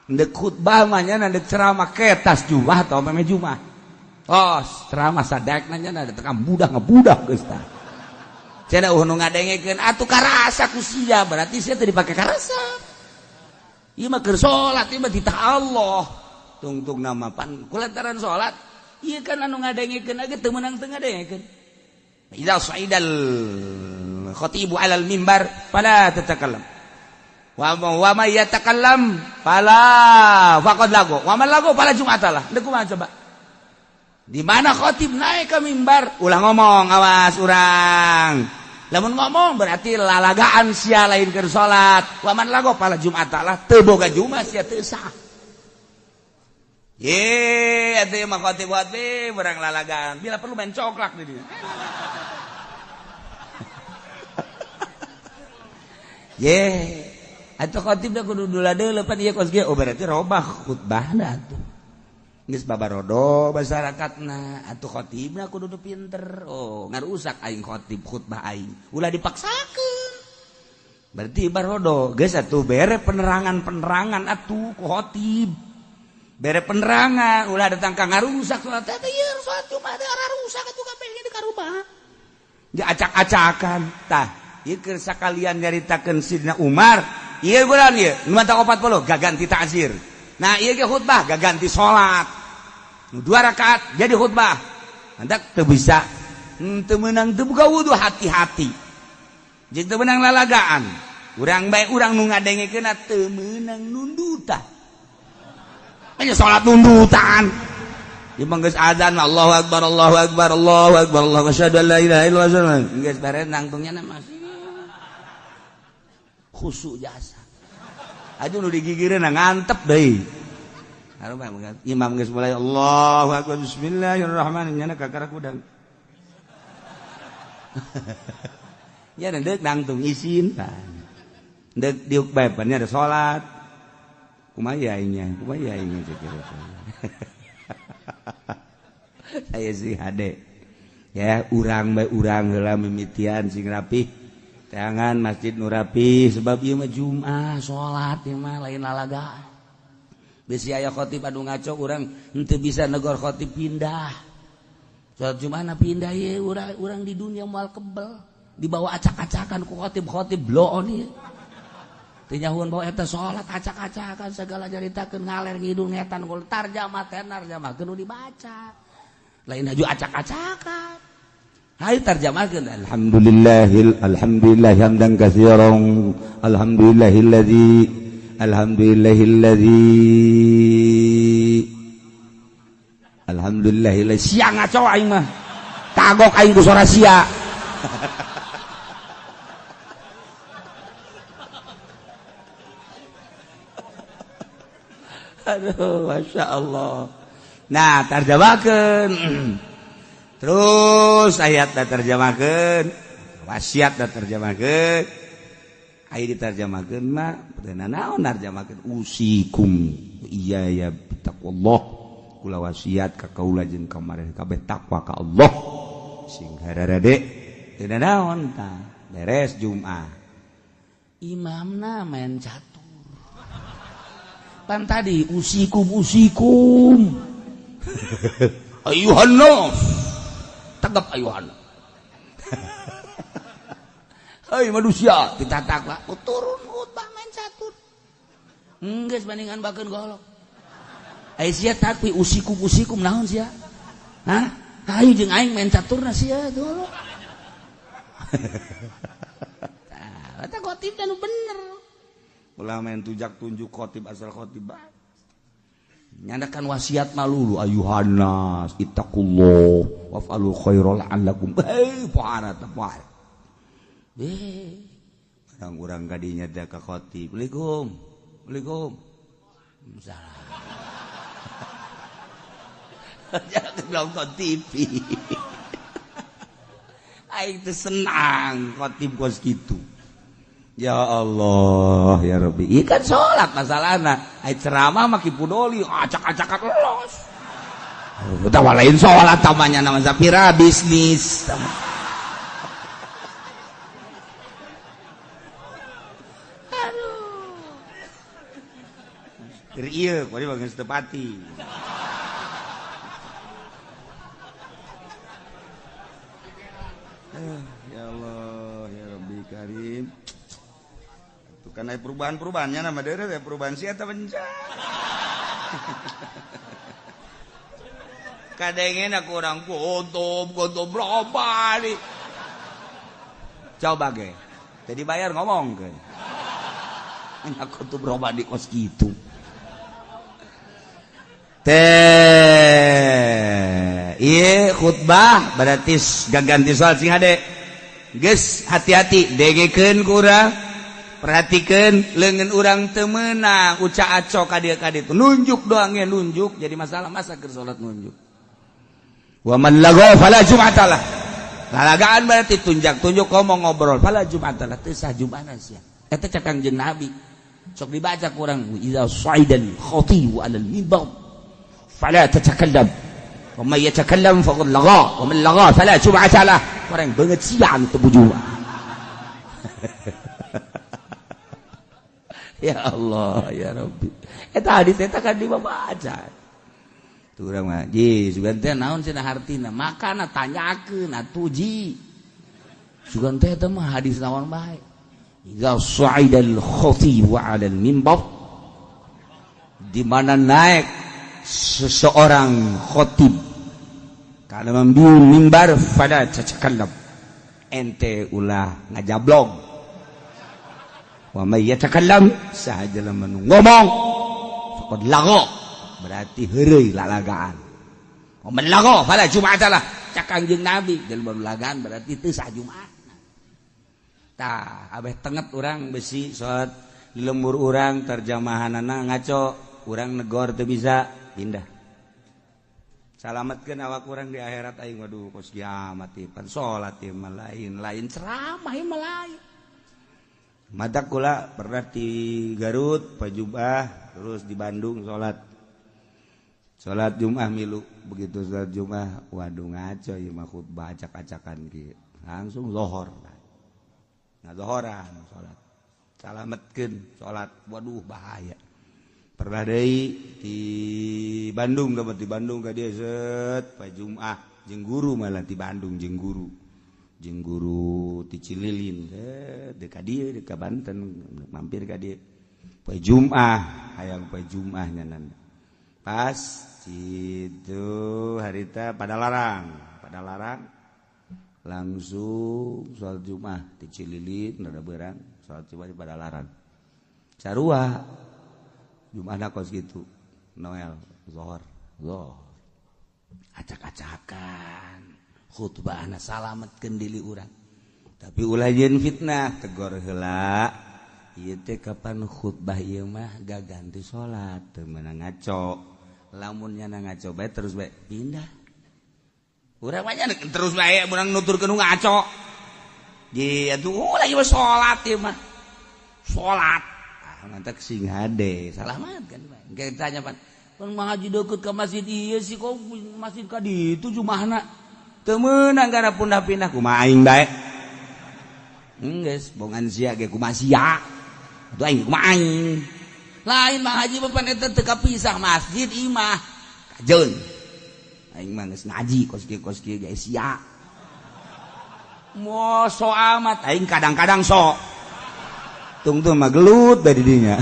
ndek khutbah mah nya ndek ceramah ketas Jumat atau meme Jumat. Oh, ceramah sadek nanya ada tekan budak ngebudak geus tah. Cenah nu ngadengikeun atuh karasa ku sia berarti sia teu dipake karasa. Ieu mah keur salat ieu mah ditah Allah. Tungtung nama pan kulantaran salat ieu kan anu ngadengikeunage teu meunang teu ngadengikeun. Idza sa'idal khatibu 'alal mimbar fala tatakallam. Wa may yatakallam fala faqad lagu. Wa man lagu fala jum'atalah. Deuk kumaha coba? Di mana khatib naik ke mimbar ulah ngomong awas urang. Lamun ngomong berarti lalagaan sia lain keur salat. Wa man lagu pala Jumatalah teu boga Jumat sia teu sah. Ye atuh mah khatib berang lalagaan. Bila perlu main coklak di dieu. Ye atuh khatibna kudu dula-dula pan ieu kos ge berarti robah khutbahna atuh. Geus babarodo masyarakatna atuh khatibna kudu pinter. Oh ngarusak aing khatib khutbah aing ulah dipaksakeun berarti barodo geus atuh bere penerangan atuh ku khatib bere penerangan ulah datang ka ngarusak salat teh ieu salat Jumat teh rusak atuh kabeh di karubah ge acak-acakan tah ieu keur sakalian nyaritakeun Sidina Umar ieu guran ieu nu mata 40 gaganti ta'zir. Nah ieu ge khutbah gaganti salat 2 rakaat jadi khutbah. Hendak teu bisa teu meunang teu boga wudu hati-hati. Jeung teu meunang lalagaan. urang bae urang nu ngadengekeun teu meunang nundutan nya salat nundutan imam geus azan Allahu akbar Allahu akbar Allahu akbar Allahu asyhadu an la ilaha illallah geus bare nangtungnya masih khusyuk jasa aju nu digigireun ngantep deui imam geus mulai Allahu akbar bismillahirrahmanirrahim nya kakarak udang ya deuk nangtung isin deuk diuk bae nya ada salat kumaha aing kira aya si hade ya urang bae urang heula mimitian sing rapih tangan masjid nu rapih sebab ieu mah Jumat salat ieu mah lain lalagaan bisi aya khotib anu ngaco urang henteu bisa negor khotib pindah salat Jumat pindah ye urang di dunia moal kebel dibawa acak-acakan ku khotib bloon ieu teu nyahuan bawa eta salat acak-acakan segala jaritakeun ngaler ngidul ngetan gol tarjamah nu dibaca lain haju acak-acakan hayu tarjamahkeun alhamdulillah hamdan katsiran alhamdulillah sia ngaco aing mah kagok aing ku suara sia aduh masya Allah nah tarjamakeun terus ayat da terjemahkeun wasiat da terjemahkeun aya ditarjamakeun mah peureuna naon narjamakeun usikum iya ya taqwallah kula wasiat ka kaula jeung kamareh kabeh takwa ka Allah sing hararade teu naon tah beres Jumat imamna main catur pan tadi usikum ayuhan nas tegap ayuhan hai manusia kita takwa turun khutbah main catur geus bandingan bakeun golok ai sia takwi usikum naon sia hah hayu jeung aing main caturna sia golok tah eta khotibna nu bener ulah main tunjuk khotib asal khotib bae nyandakan wasiat malulu ayuhannas ittaqullah waf'alul khairal la'allakum pohara tepoal urang kadinya da ka khotib Assalamualaikum salam jangan nonton TV aing teu senang khotib kos kitu ya Allah ya Rabbi ikan sholat masalahna ai ceramah mah kipudoli acak-acakan los utawa lain sholat tamanya nama sapira bisnis aduh keur ieu kudu geus teu pati ya Allah ya Rabbi karim karena perubahan-perubahannya nama daerah ya perubahan siapa bencana kadangin aku orang kutub berapa nih coba ge jadi bayar ngomong kan aku tuh berapa di kos gitu iya khutbah berarti ganti soal sing hade geus hati-hati dengekeun kurang perhatikan lengan orang temenang uca aco kadia itu nunjuk doangnya nunjuk jadi masalah masa ke salat nunjuk wa man lagaw fala jum'atalah lalagaan berarti tunjuk ngomong ngobrol fala jum'atalah teu sah Jumanan sia eta cakang jeung Nabi sok dibaca kurang idza saidal khatib 'alal minbar fala tatakallam wa may yatakallam faqad lagha wa man lagha fala jum'atalah orang beungeut siang teu bujua ya Allah ya Rabbi eta hadis eta kan dibaca tu urang mah ji sugan teh naon cenah hartina makana tanyakeun atuh ji sugan teh eta mah hadis naon bae idza sa'idal khatib 'alal minbar di mana naik seseorang khatib kana membiun mimbar pada cakakallam ente ulah ngajablog Wa may yatakallam sahaja lamun ngomong faqad lagha berarti heureuy lalagaan. Wa man lagha fala jum'atalah cak Kangjeng Nabi jelema lalagaan berarti teu sah Jumat. Tah abeh tenget urang besi salat di lembur urang terjemahanana ngaco urang negor teu bisa pindah. Salametkeun awak urang di akhirat aing waduh kos kiamat ieu pan salat ieu mah lain ceramah ieu mah lain. Madak kula pernah di Garut pajubah terus di Bandung salat Jumat milu begitu salat Jumat waduh ngaco ieu mah khutbah acak-acakan kieu langsung zuhur nah zuhuran salat salametkeun salat waduh bahaya pernah deui di Bandung dapat di Bandung ka dieu set poe Jumat jeung guru malah di Bandung jeung guru ti Cililin dekat dia dekat Banten mampir ka dia poe Jumat hayang poe Jumat nyanan pas itu harita pada larang langsung salat Jumat ti Cililin rada beurang salat Jumat pada larang sarua Jumatna kos gitu Noel zuhur acak-acakan khutbahna salametkeun diri urang tapi ulah yen fitnah tegor heula ieu teh kapan khutbah ieu mah gaganti salat teu meunang ngaco lamun nyana ngaco bae terus bae pindah urang mah nya terus bae urang nuturkeun ngaco di atuh lagi salat ieu mah salat mantak sing hade salamat kan bae tanya pan mah haji deukeut ka masjid ieu sih kok masjid ka ditu jumahna teu meunang kana pindah-pindah kumaha aing bae geus bongan sia ge kumaha sia atuh aing kumaha aing lain mah haji mah pan eta teu kapisah masjid imah kajeun aing mah geus ngaji kos kieu ge sia moh so amat aing kadang-kadang sok tungtung mah gelut dari dinya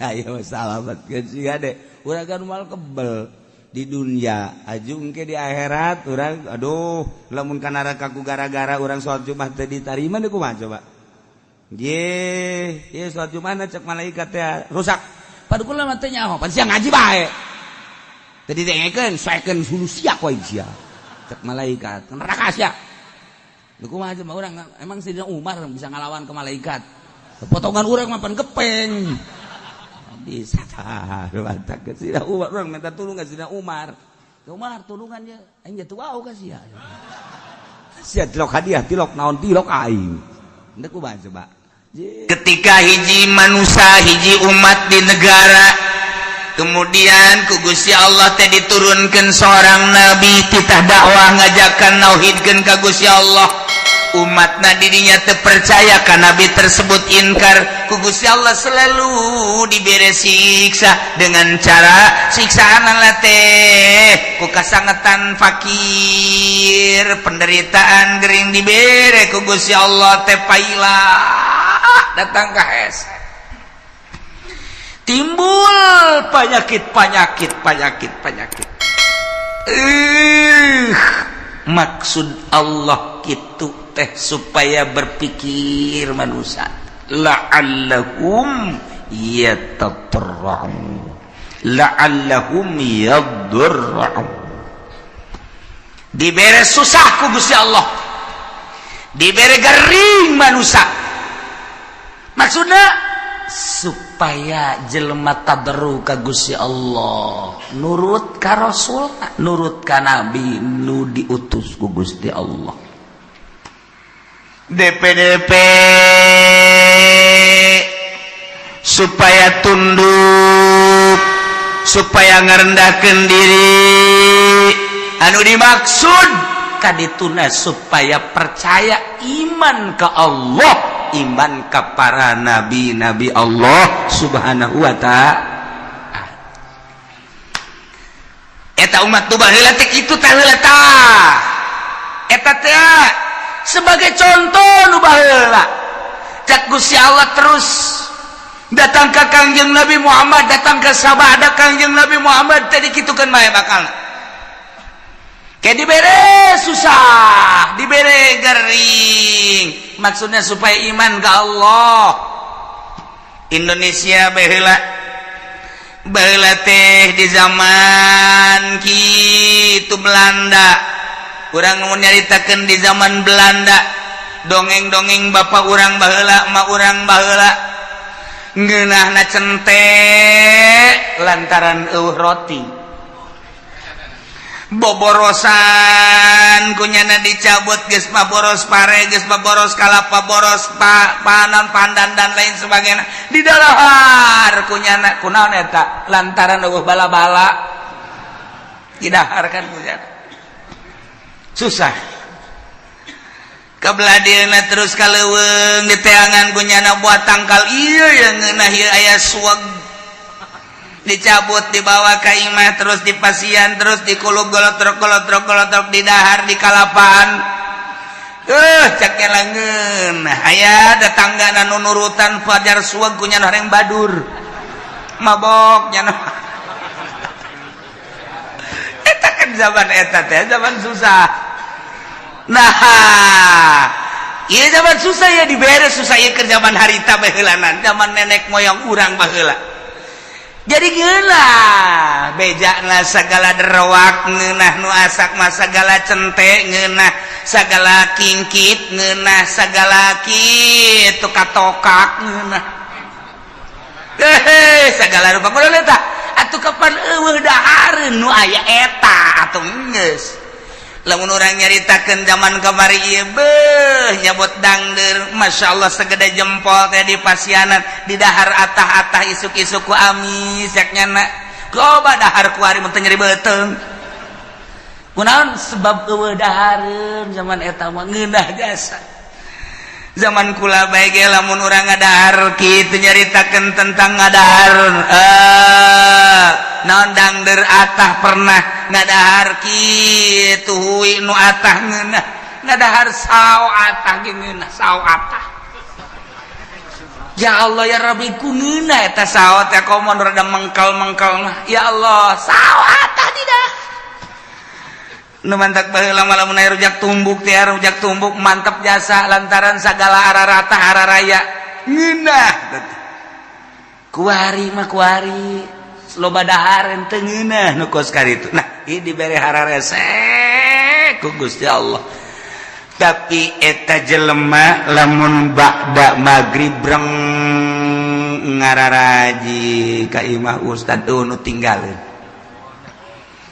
ayo salametkeun si gade urang kan moal kebel di dunia ajung ke di akhirat urang aduh lamun ka neraka ku gara-gara urang salat Jumat teu ditarima deui kumaha coba ye salat Jumatna cek malaikat teh rusak padahal mah teh nyaho pan sia ngaji bae teu didengekeun saekeun hulu sia ku aing sia cek malaikat neraka sia deui kumaha coba urang emang Sidina Umar bisa ngalawan ke malaikat potongan urang mah pan gepeng bisa tah mantak ke Sidina Umar urang minta tulung ka Sidina Umar tulungan dia aing jatuh wau ka sia tilok hadiah tilok naon tilok aing endeu kumaha coba ketika hiji manusia hiji umat di negara kemudian ku Gusti Allah teh diturunkeun seorang nabi titah dakwah ngajakan nauhidkeun ka Gusti Allah umatna dirinya terpercaya karena nabi tersebut inkar ku Gusti Allah selalu diberi siksa dengan cara siksaan teh ku kasangetan fakir penderitaan gering diberi ku Gusti Allah teh paila datang ka hes timbul penyakit maksud Allah gitu teh supaya berpikir manusia la'allahum yatadarra'un la'allahum yadarra'un dibere susah ku Gusti Allah dibere garing manusia maksudnya supaya jelema tadarru ka Gusti Allah nurut ka Rasul nurut ka Nabi nu diutus ku Gusti Allah DPDP supaya tunduk supaya ngarendahkeun diri anu dimaksud kadituna supaya percaya iman ka Allah iman ka para nabi-nabi Allah subhanahu wa ta'ala eta umat tu baheula teh kitu teh heula tah eta teh sebagai contoh nu baheula cak Gusti Allah terus datang ka Kangjeng Nabi Muhammad datang ka sabada Kangjeng Nabi Muhammad tadi kitukeun bae bakalna kayak dibere susah, dibere gering. Maksudnya supaya iman ke Allah. Indonesia baheula teh di zaman kitu Belanda. Urang mau nyaritakeun di zaman Belanda. Dongeng-dongeng bapak urang baheula, emak urang baheula. Ngeunahna centek lantaran eueuh roti. Boborosan kunyana dicabut geus mah boros pare geus mah boros kalapa boros panan pandan dan lain sebagainya di dahar kunyana kunaon eta lantaran eueuh bala-bala di dahar kan kunyana susah kabladieuna terus kaleuweung diteangan kunyana buat tangkal ieu yang ngeunah ieu aya suag dicabut dibawa ke imah terus dipasian terus dikulub golotrok di dahar di kalapaan caknya langeun aya tetanggana nu nurutan fajar suag kunyana horeng badur mabok nyana eta kan zaman eta teh zaman susah nah ieu zaman susah ya diberes susah ieu keur zaman harita baheulanan zaman nenek moyang urang baheula. Jadi ngeunah bejana sagala derwak ngeunah nu asak mah sagala centek ngeunah sagala kingkit ngeunah sagala kitu katokak ngeunah sagala rupa kudu eta atuh kapan eueuh dahareun nu aya eta atuh geus lamun urang nyaritakeun zaman kamari ieu beuh nyabot dangdeur masyaallah segede jempol teh di pasianan di dahar atah-atah isuk-isuk ku amis yak nyana loba dahar ku ari mun teu nyeri beuteung kunaon sebab eueuh dahareun zaman eta mah ngeunah jasa zaman kula bae ge lamun urang ngadahar kitu nyaritakeun tentang ngadahar naon dangdeur atah pernah ngadahar kitu huwi nu atah ngeunah ngadahar sao atah ge ngeunah sao atah ya Allah ya Rabbi ku ngeunah eta sao teh komo rada mengkal-mengkal mah ya Allah sao atah tidak nu mantak baheula lamun aya rujak tumbuk teh rujak tumbuk mantep jasa lantaran sagala araratah araraya ngeunah kuari mah kuari loba dahar ente ngeunah nu kos karitu nah ieu dibere hararese ku Gusti Allah tapi eta jelema lamun ba'da magrib breng ngararaji ka imah ustad nu tinggalin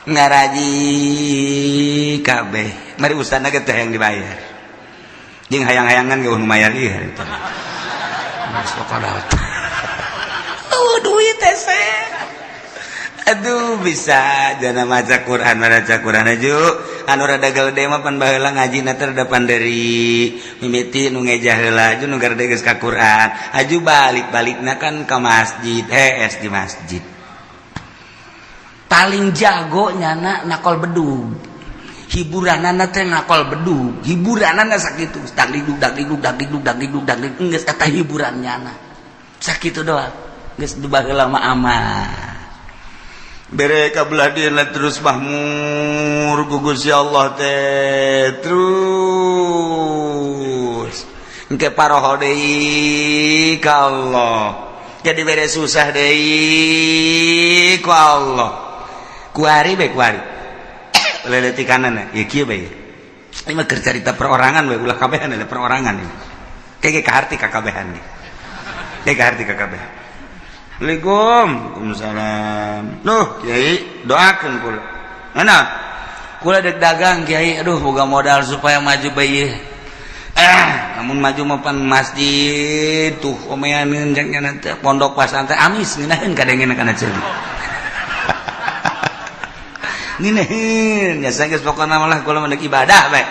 ngaraji kabeh mari ustadna ge teh yang dibayar jeung hayang-hayangan ge nu mayar ieu eta masuk kada duit teh aduh bisa jana maca Quran aju anu rada gede mah pan baheula ngajina teh rada panderi mimiti nu ngejah heula aju nu gede geus ka Quran aju balik-balikna kan ka masjid es di masjid paling jago nyana nakol bedug hiburanana teh nakol bedug hiburanana sakitu dagdugdug geus eta hiburan nyana sakitu doang geus baheula mah aman bere kabelah dieuna terus mahmur gugus ya Allah teh terus engke paroho deui ka Allah jadi bere susah deui ku Allah kuari leleti kanan ya kieu bae ini mah keur carita perorangan we ulah kabehan ada perorangan ini kege kaharti kakabehan nih kege kaharti kakabehan Waalaikumsalam. Loh, Kiai, doakeun kula. Mana? Kula dek dagang Kiai, aduh boga modal supaya maju bae. Namun maju mah pan masjid tuh omeaneun jangnya teh pondok pesantren amis ngeunaheun kadengena kana ceuli. Ngeunaheun, jasa geus pokona mah kula mah ibadah bae.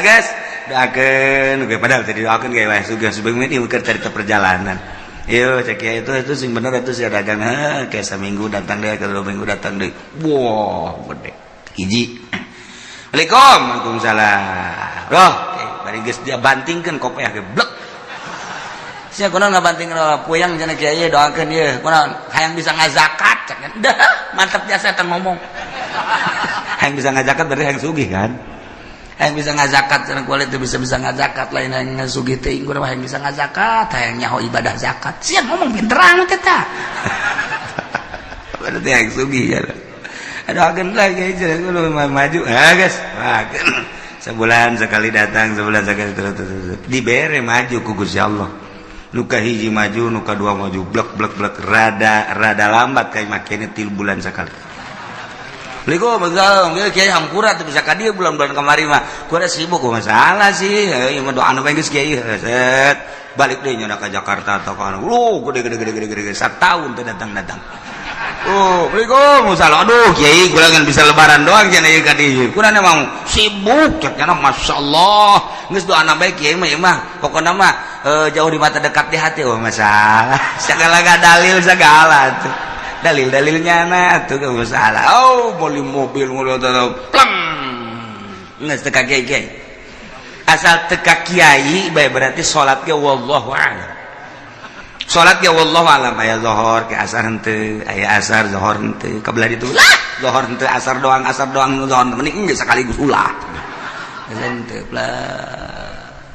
Geus, doakeun ge padahal tadi doakeun ge wae sugih subeng ieu keur carita perjalanan. Iya cek ya itu sing bener itu sih dagang kayak seminggu datang deh kalau 2 minggu datang deh wah gede hiji Waalaikumsalam roh bari geus dia bantingkeun kopiah ge blek sia kunaon ngabanting puyang cenah kieu doakeun ieu kunaon hayang bisa ngazakat cek dah mantap jasa eta ngomong Hayang bisa ngazakat berarti hayang sugih kan. Hayang bisa ngazakat cenah kulit teu bisa ngazakat lain hayang ngasugih teh urang hayang bisa ngazakat, hayang nyaho ibadah zakat. Sia ngomong pinteran teh tah. Berarti hayang sugih ya. Adoakeun lah kiai cenah kudu maju. Guys, sebulan sekali datang, sebulan sekali terus dibere maju ku Gusti Allah. Nuka hiji maju, nuka dua maju, blek rada lambat kayak makanya 3 bulan sekali. Beliau begal, kiai hampura tuh bisa kadieu bulan-bulan kemarin mah. Gua ada sibuk, gua masalah sih. Ya mah doa anu geus kiai, set balik deui nyoda ka Jakarta atau ka anu. Gede 1 tahun teh datang. Assalamualaikum. Aduh, kiai kula kan bisa lebaran doang cenah ieu ka dieu. Kurang emang sibuk cenah masyaallah. Geus doana bae kiai mah pokona mah jauh di mata dekat di hati masalah. Segala dalil segala tuh. Dalil-dalilnya na tuh gak masalah. Beli mobil pleng. Geus teu ka kiai. Asal teu ka kiai bae berarti salat ge wallahu a'lam. Salat ya wallahu alam aya zuhur ke asar henteu aya asar zuhur henteu kabelah ditu lah zuhur henteu asar doang zuhur mending geus sekaligus ulah henteu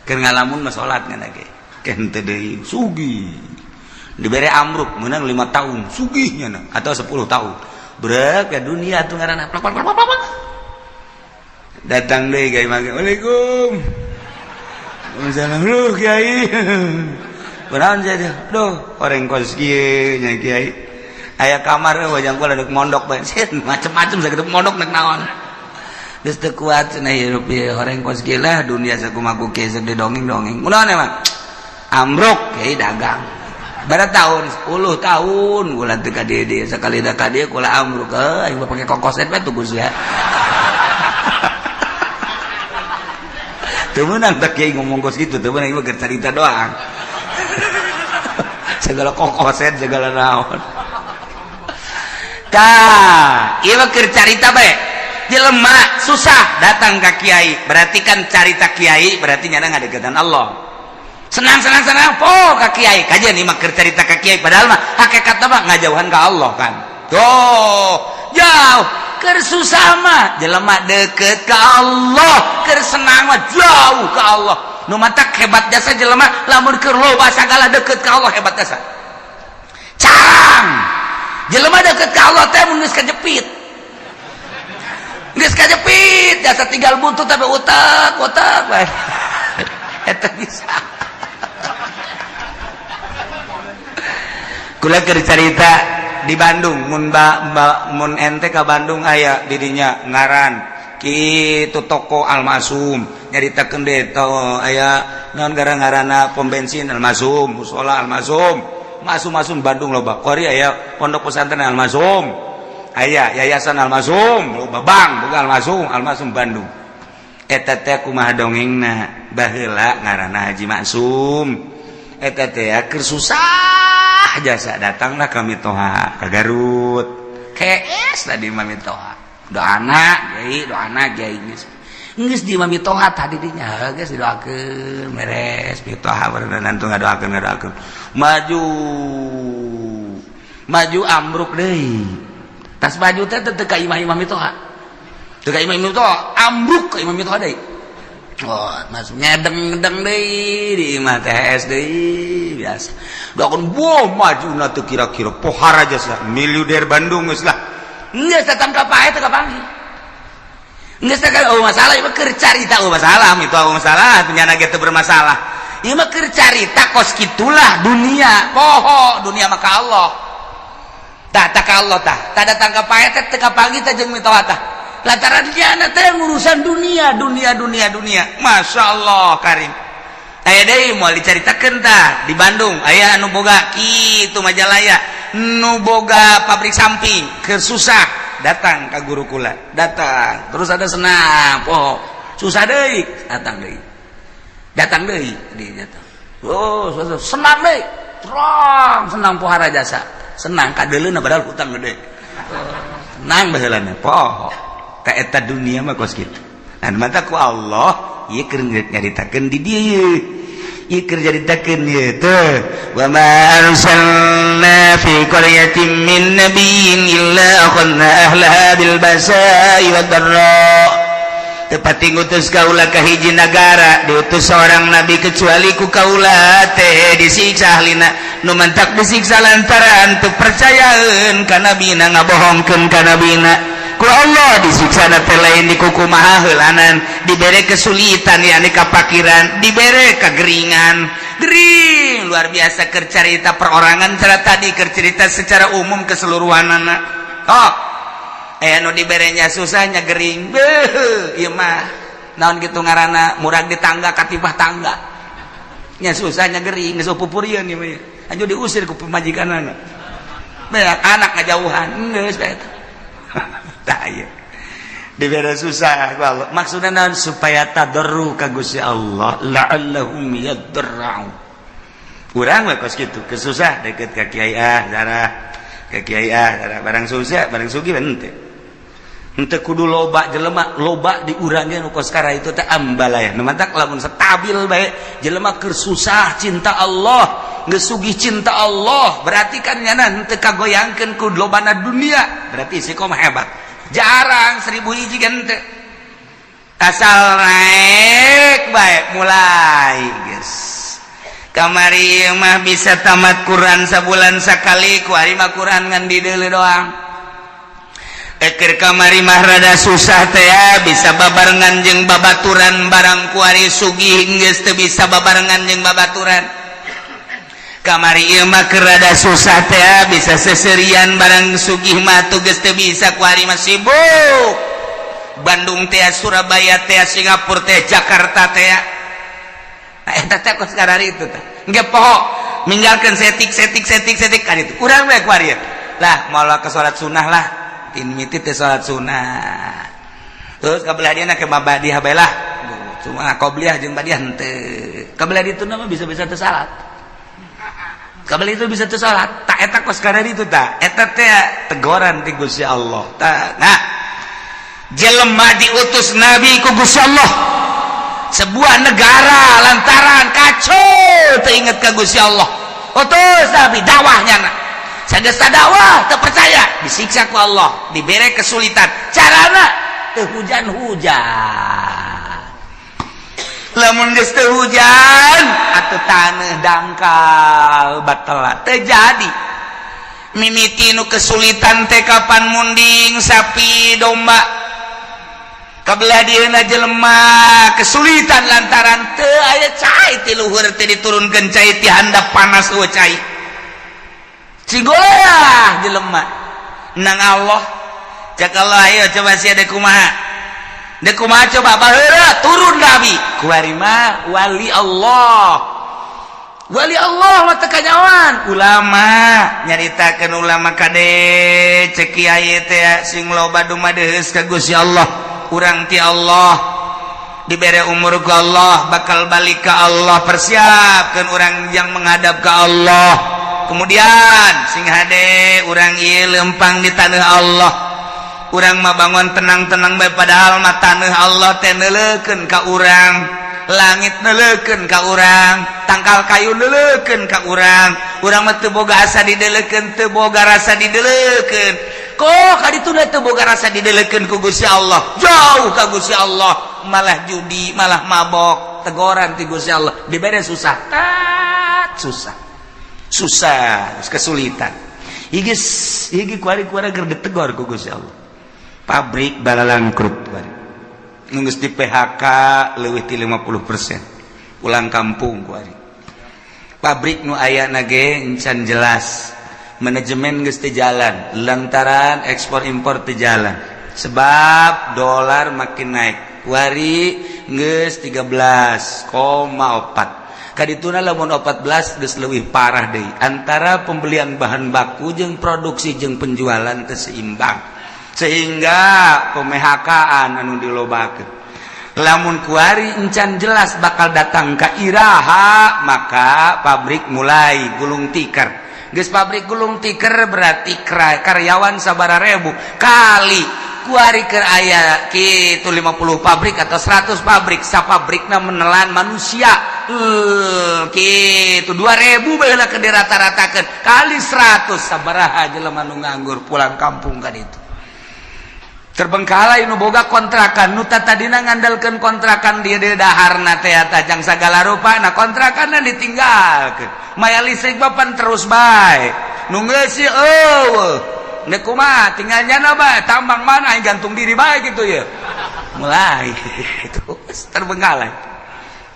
keur ngalamun mah salat ngana ge ke henteu deui sugih dibere amruk meunang 5 tahun sugihnya atau 10 tahun beurek ka dunia tuh ngaranna plak datang deui kiai mage Waalaikumsalam Waalaikumsalam lu kiai benaon jadi duh orang kos kieu nya kiai aya kamar wajang kula deuk mondok bae macem-macem saged mondok nek naon geus teu kuat cenah hirup ieu orang kos kieu lah dunia sakumaha kieu sok didongeng-dongeng kunaon emang amruk kiai dagang berapa tahun 10 tahun kula teu ka dieu sakali da ka dieu kula amruk aing mah pake kokoset bae tuh Gus ya teu meunang tak kiai ngomong kos kitu teu meunang ieu mah cerita doang segala kokoset segala naon tah ieu keur carita bae jelema susah datang ka kiai berarti kan carita kiai berarti nyana ngadeukeutan Allah senang ka kiai kajian ieu mah keur carita ka kiai padahal mah hakikatna mah ngajauhan ka Allah kan tuh jauh keur susah mah jelema deukeut ka Allah keur senang mah jauh ka Allah nu matak hebat jasa jelema lamun keur loba sagala deukeut ka Allah hebat jasa carang jelema deukeut ka Allah teh mun geus kajepit jasa tinggal buntut tapi utak bae eta bisa kula keur carita di Bandung mun ente ka Bandung aya didinya ngaran kitu toko Almasum nyaritakeun deui aya naon ngaranna pom bensin Almasum musola Almasum masum Bandung loba kori aya pondok pesantren Almasum aya yayasan Almasum loba bank boga Almasum Bandung eta teh kumaha dongengna baheula ngaranna Haji Maksum eta teh keur susah jasa datanglah ka Mitoha ka Garut kees tadi mah Mitoha doana kiai geus di mami tohat tadi dinya geus didoakeun beres Mitoha berenang tuh ngadoakeun maju amruk deui tas maju teh teu ka imam Mitoha teu ka imam Mitoha amruk ka imam Mitoha deui masuk ngedeng deui di imah TS deui biasa doakeun majuna teu kira-kira pohar aja sah miliuder Bandung geus lah geus datang ka pae teu kapanggih geus teh masalah ieu mah keur carita masalah itu masalah nyana ge teu bermasalah ieu mah keur carita kos kitulah dunia poho dunia mah ka Allah tah ka Allah tah datang ka pae teh teu kapanggih teh jeung mitoha tah lantaran nyana teh urusan dunia masyaallah karim aya deui moal dicaritakeun tah di Bandung aya anu boga kitu Majalaya nu boga pabrik samping keur susah datang ka guru kula datang terus ada senang susah deui datang deui dia datang senang deui terang senang pohara jasa senang kadeuleuna padahal hutang gede senang baheulana ka eta dunia mah kos kitu dan mata ku Allah ieu keur nyaritakeun di dieu ikir jaritakeun ieu teh wa ma arsalna fi qaryatin min nabiyyin illa akhadna ahlaha bil basa'i wad dharra tepati ngutus kaula ka hiji nagara diutus seorang nabi kecuali ku kaula teh disiksa ahlina nu mantak disiksa lantaran teu percayaeun ka nabina ngabohongkeun ka nabina ku Allah disiksa teh lain di kukumaha heulanan dibere kesulitan yakni kapakiran dibere kageringan gering luar biasa keur carita perorangan cara tadi keur cerita secara umum keseluruhanana nu diberenya susahnya gering ieu mah naon kitu ngaranna murag di tangga katibah tangga nya susahnya gering geus pupurieun ieu mah anjur diusir ku pemajikanana beak anak ngajauhan geus eta tah ieu dibere susah ku Allah maksudna naon supaya tadarru ka Gusti Allah la'allahum yadarra'u urang we kos kitu kesusah deket ka kiai zarah ka kiai zarah barang susah barang sugih henteu henteu kudu loba jelema loba diurangkeun kos kara itu teh ambalaya nu mantak lamun stabil bae jelema keur susah cinta Allah geus sugih cinta Allah berarti kan nyana henteu kagoyangkeun ku lobana dunia berarti istiqomah hebat jarang 1000 hiji kan henteu asal naik bae mulai geus kamari mah bisa tamat Quran sabulan sakali ku ari mah Quran ngan di deuleu doang eker kamari mah rada susah teh bisa babarengan jeung babaturan barang kuari sugih geus teu bisa babarengan jeung babaturan kamari ieu mah keur rada susah teh bisa seserian barang sugih mah tuh geus teu bisa kuari mah sibuk Bandung teh Surabaya teh Singapura teh Jakarta teh nah eta teh kos karari itu teh engke poho ninggalkeun setik kan itu urang we kuari lah moal ke salat sunah lah mimiti teh salat sunah terus kabelah dia ke mabadiah bae lah cuma qobliyah jeung badiah henteu kabelah ditu mah bisa-bisa teu salat kabelah itu bisa teu salat tak eta kos kana ditu tah eta teh teguran ti Gusti Allah tah nah jelema diutus nabi ku Gusti Allah sebuah negara lantaran kacau teu inget ka Gusti Allah utus nabi dakwahnya sageus dakwah teu percaya disiksa ku Allah dibere kesulitan carana teu hujan-hujan lamun geus teu hujan atuh taneuh dangkal batal teu jadi mimiti nu kesulitan teh kapan munding sapi domba kabelah dieuna jelema kesulitan lantaran teu aya cai ti luhur teh diturunkeun cai ti handap panas eueuh cai cigolah jelema nang Allah cak Allah ayo coba sia dek kumaha coba baheula turun nabi kuari mah wali Allah mah teu kanyawan ulama nyaritakeun ulama kade cek kiai teh sing loba dumadeus ka Gusti Allah urang ti Allah dibere umur ku Allah bakal balik ka Allah persiapkeun urang yang menghadap ka Allah kemudian sing hade urang ieu lempang di taneuh Allah urang mah bangun tenang-tenang bae padahal mah taneuh Allah teh neuleukeun ka urang langit neuleukeun ka urang tangkal kayu neuleukeun ka urang mah teu boga asa dideuleukeun teu boga rasa dideuleukeun kok kadituna teu boga rasa dideuleukeun ku Gusti Allah jauh ka Gusti Allah malah judi malah mabok teguran ti Gusti Allah dibere susah kesulitan higi kuari-kuari keur ditegor ku Gusti Allah pabrik balalangkrut kuari geus di PHK leuwih ti 50% pulang kampung kuari pabrik nu aya na ge encan jelas manajemen geus teu jalan lantaran ekspor impor teu jalan sebab dolar makin naik kuari geus 13,4 kadituna lamun 14 geus leuwih parah deui antara pembelian bahan baku jeung produksi jeung penjualan teu seimbang sehingga PMHK-an anu dilobakeun lamun kuari encan jelas bakal datang ka iraha maka pabrik mulai gulung tikar geus pabrik gulung tikar berarti karyawan sabaraha ribu kali kuari keur aya kitu 50 pabrik atau 100 pabrik sapabrikna menelan manusia gitu 2000 baheula ke dirata-ratakeun kali 100 sabaraha jelema nu nganggur pulang kampung kan itu terbengkalai nu boga kontrakan nu tadina ngandalkeun kontrakan di daharna teh tajang sagala rupa nah kontrakanna ditinggalkeun maya listrik bapan terus bae nu geus eueuh nek kumaha tinggal nyana bae tambang mana yang gantung diri bae gitu ya mulai itu terbengkalai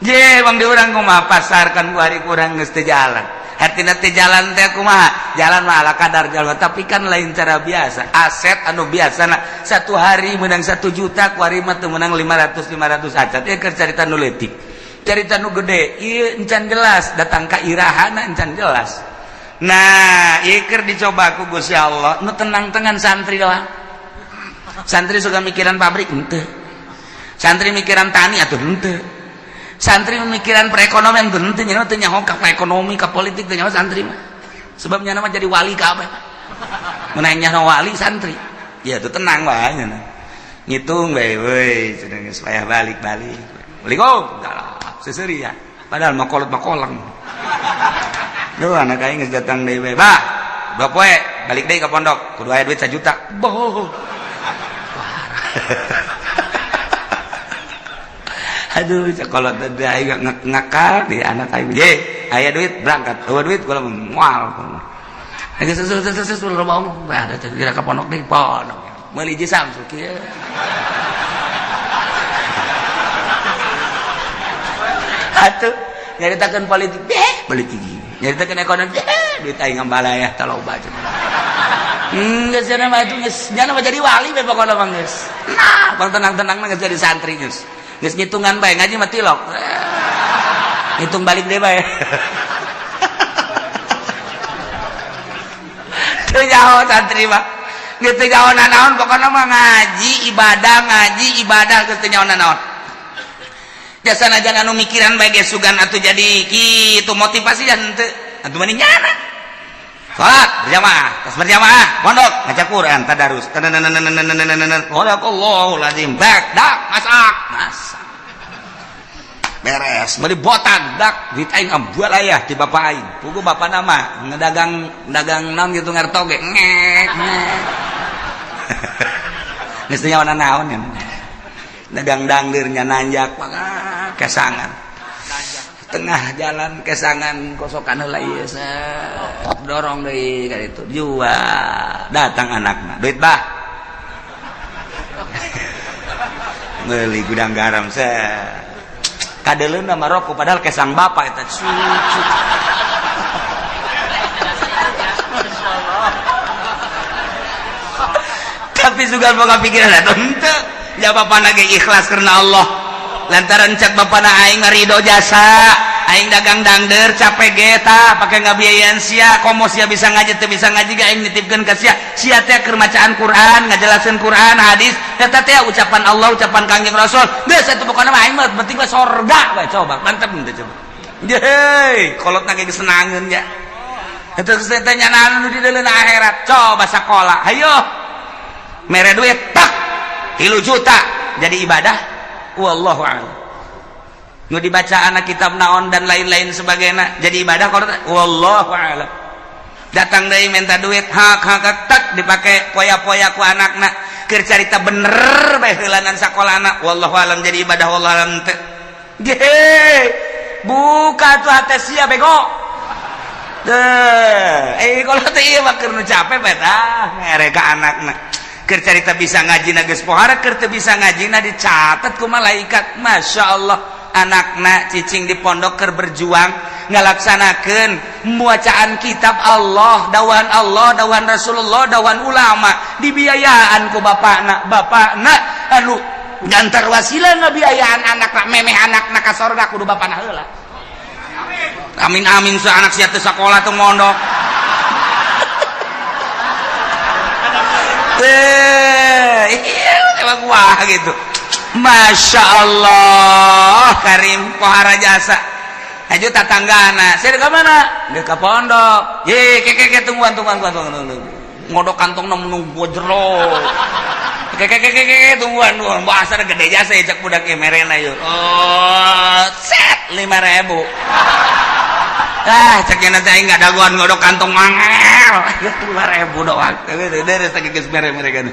ye bang di urang kumaha pasarkan hari kurang geus teu jalan hartina teh jalan teh kumaha jalan mah ala kadar jalan tapi kan lain cara biasa aset anu biasana satu hari menang 1 juta ku hari mah teu menang 500 acat ya keur carita nu leutik carita nu gede ieu encan jelas datang ka irahana encan jelas nah ieu keur dicoba ku Gusti Allah nu tenang-tenang santri doang santri suka mikiran pabrik henteu santri mikiran tani atuh henteu santri memikiran perekonomian henteu nya teh nyaho ka ekonomi ka politik teh nyaho santri mah sebabnya nama jadi wali ka apa mun nya wali santri ya tuh tenang wae nya ngitung bae we cenah geus payah balik-balik Assalamualaikum seuseuri ya padahal makolot-makolang duh anak aing geus datang deui bae bah 2 poe balik deui ka pondok kudu aya duit 1 juta boh aduh sekolah tadi aing ngakal di anak aing ye aya duit berangkat eueuh duit kula moal aya susul loba omong ada kira ka pondok deui pondok meuli hiji Samsu kieu atuh nyaritakeun politik balik gigi nyaritakeun ekonomi duit aing ngambalaya taloba geus cenah mah itu geus nya mah jadi wali bae pokona mah geus nah bang tenang-tenang mah geus jadi santri geus geus ngitungan bae ngaji mah tilok ngitung balik deh bae teu nyaho santri mah geus teu nyaho naon pokona mah ngaji ibadah geus teu nyaho naon jasana jangan anu mikiran bae geus sugan atuh jadi kitu motivasi henteu atuh mani nyana salat berjamaah pondok baca Quran tadarus Allahu lazim dak masak beres beli botan dak duit aing ambual aya di bapak aing pugu bapak nama ngedagang naon gitu ngertoge ngek geus teu nyawana naon ya dagang dangdeurnya nanjak kesangan tengah jalan kesangan kosokan heula ieu dorong deui ka ditu jual datang anakna duit bah meuli gudang garam kadeleuna mah rokok padahal kesang bapak eta cucu tapi juga boga pikiran atuh henteu ya bapana ge ikhlas karena Allah lantaran cak bapana aing ngarido jasa aing dagang dangdeur capek ge tah pake ngabiayaeun sia komo sia bisa ngaji teu bisa ngaji ge aing nitipkeun ka sia teh keur macaan Quran ngajelaseun Quran hadis eta teh ucapan Allah ucapan Kangjeng Rasul geus atuh pokona mah aing mah penting mah sorga we coba mantep teh coba hei kolotna ge senangeun ya eta teh nyana nu di dalam akhirat coba sakola hayo mere duit tak 3 juta jadi ibadah wallahu a'lam nu dibaca anak kitab naon dan lain-lain sebagainya jadi ibadah kalau wallahu a'lam datang deui minta duit hak tak dipake poya-poya ku anakna keur carita bener bae heulanan sakolana wallahu a'lam jadi ibadah wallahu a'lam teh ge buka tuh hate sia bego kalau teh ieu mah keur nu capek bae tah mere ka anakna keur carita bisa ngajina geus pohara keur teu bisa ngajina dicatet ku malaikat masyaallah anakna cicing di pondok keur berjuang ngalaksanakeun pembacaan kitab Allah dawan Rasulullah dawan ulama dibiayaan ku bapakna anu gantar wasilah ngabiayaan anakna memeh anakna ka sorga kudu bapana heula amin sa anak sia teu sakola teu mondok emang wah gitu Masya Allah Karim pohara jasa aja tatanggana saya ke mana dia ke pondok ye tungguan ngodok kantong nunggu jero tungguan bahasa gede jasa cek budak merena yuk. Oh, set 5.000. Ceknya nanti aing nggak daguan ngodok kantong mangel. 5.000 doang. Dari geus mere-mere.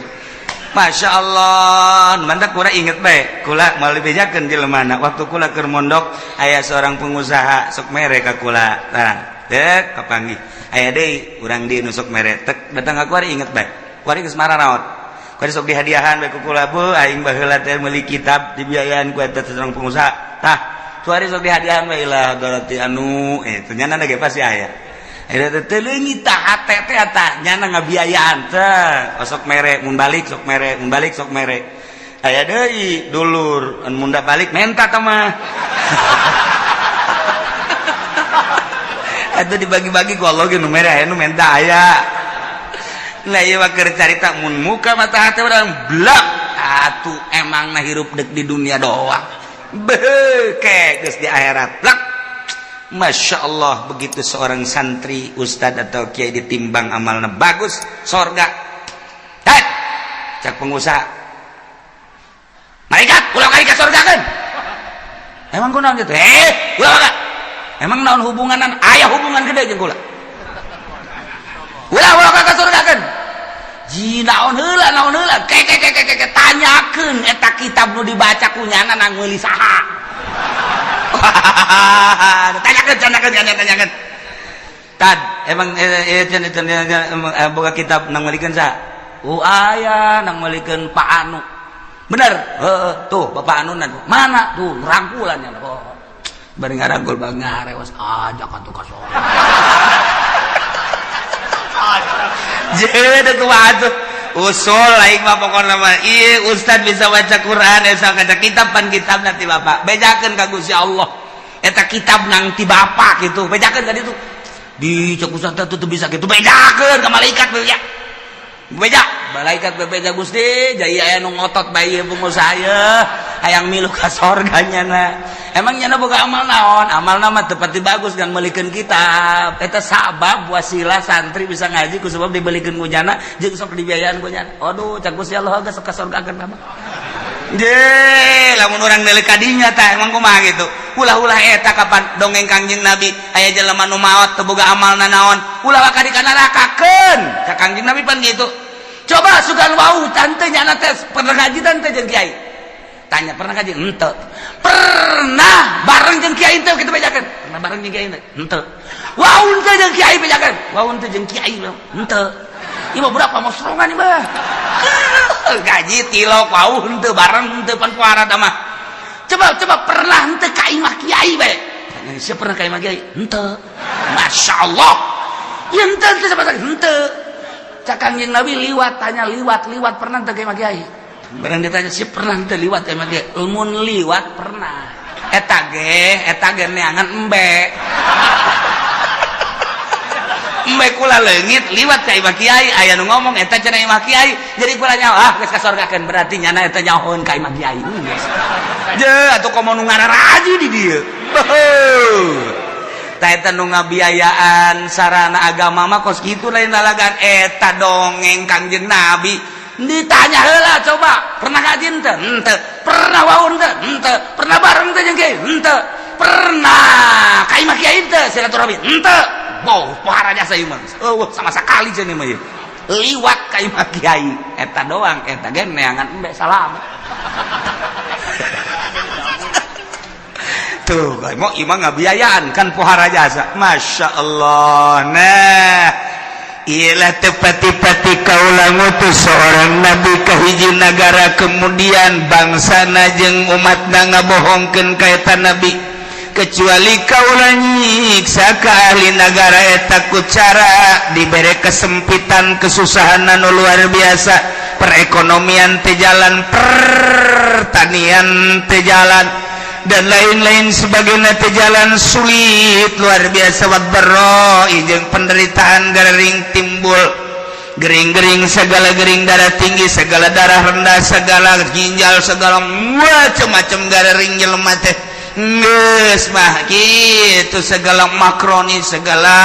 Masya Allah, mantap kula inget bae, kula mau bejakeun jelemana. Waktu kula keur mondok, aya seorang pengusaha sok mere ka kula. Nah, dek kapanggih. Aya deui urang di nu sok mere. Tek datang ka kula inget bae. Kuari geus marah naon? Kuari sok dihadiahan bae ku kula bu, aing baheula teh meuli kitab dibiayaan ku eta seorang pengusaha. Tah, kuari sok dihadiahan bae lah garati anu ternyata ge pasti aya. Eta teh leungit tah hate teh tah nyana ngabiayaan teh sok mere mun balik sok mere aya deui dulur mun munda balik menta tah mah atuh dibagi-bagi ku Allah ge nu mere aya nu menta aya lah ieu mah keur carita mun muka mata hate urang blak atuh emang na hirup deuk di dunia doang beuke geus di akhirat blak. Masya Allah, begitu seorang santri, ustad atau kiai ditimbang amalnya bagus, sorga. Hei, cak pengusaha. Malaikat, ulah kali ke sorga kan? Emang kunaon gitu? Ulah kan? Emang naon hubunganan? Ayah hubungan gede jeung kula. Ulah ke sorga kan? Ji naon heula? Ke tanyakeun eta kitab nu dibaca kunyana nang meuli saha? Tanyakan. Tad, emang boga kitab nang malikeun saha? Aya nang malikeun Pak Anu. Bener? Tuh Bapak Anu mana tuh rangkulannya. Bari ngarangkul bang ngarewas aja kan tuh kasor. Jadi tuh atuh usul lain mah pokokna mah ieu ustad bisa baca Quran asa kaca kitab pan kitab nanti Bapak bejakeun ka Gusti Allah eta kitab nang ti Bapak kitu bejakeun ka ditu di cek ustad teh teu bisa kitu bejakeun ka malaikat beja malaikat bebeja Gusti jadi aya nu ngotot bae ieu pengusaha hayang milu ka sorganya na emang nyana boga amal naon amalna mah teu pati bagus dan meulikeun kitab eta sabab wasilah santri bisa ngaji ku sebab dibelikeun ku nyana jeung sok dibiayaan ku nyana aduh cak Gusti Allah geus sok ka sorgakeun mah je lamun urang neuleuh ka dinya tah emang kumaha gitu ulah-ulah eta kapan dongeng Kangjeng Nabi aya jelema nu maot teu boga amalna naon ulah ka di kana nerakakeun ka Kangjeng Nabi pan gitu coba sugan wau tante nyana teh pernah ngaji tante jeung kiai tanya pernah ngaji henteu pernah bareng jeung kiai teh kitu bejakeun pernah bareng jeung kiai teh henteu wau teh jeung kiai bejakeun wau teh jeung kiai henteu ieu mah berapa mosrongan ieu mah gaji tilok wau henteu bareng henteu pan kuara tah mah coba pernah henteu ka imah kiai bae tanya siapa pernah ka imah kiai henteu masyaallah ieu henteu sabaraha henteu cak Kangjeng Nabi liwat pernah teu ka imah kiai barang ditanya si pernah teu liwat emang dia mun liwat pernah eta ge neangan embe kula leungit liwat ka imah kiai aya nu ngomong eta cenah imah kiai jadi kula nyawa geus kasorgakeun berarti nyana eta nyahoeun ka imah kiai je atuh komo nu ngararaji di dieu tah eta nu ngabiayaan sarana agama mah kos kitu lain lalagan eta dongeng Kangjeng Nabi ditanya heula coba pernah ngaji henteu henteu pernah waun henteu henteu pernah bareng teh jeung kiai henteu pernah ka imah kiai henteu silaturahmi henteu boh pohara jasa ieu mah sama sakali cenah mah ieu liwat ka imah kiai eta doang eta ge neangan embe salam tuh mau imah ngabiayaan kan pohara jasa Masya Allah nah ialah tepati-pati kaulah ngutus seorang nabi ke hiji negara kemudian bangsana jeung umatna ngabohongkeun ka eta nabi kecuali kaulah nyiksa ka ahli negara eta ku cara dibere kesempitan kesusahan anu luar biasa perekonomian teu jalan pertanian teu jalan dan lain-lain sebagainya teh jalan sulit luar biasa wadbarro jeung penderitaan gering timbul gering-gering segala gering darah tinggi segala darah rendah segala ginjal segala macam-macam gering jelema teh geus mah kitu segala makroni segala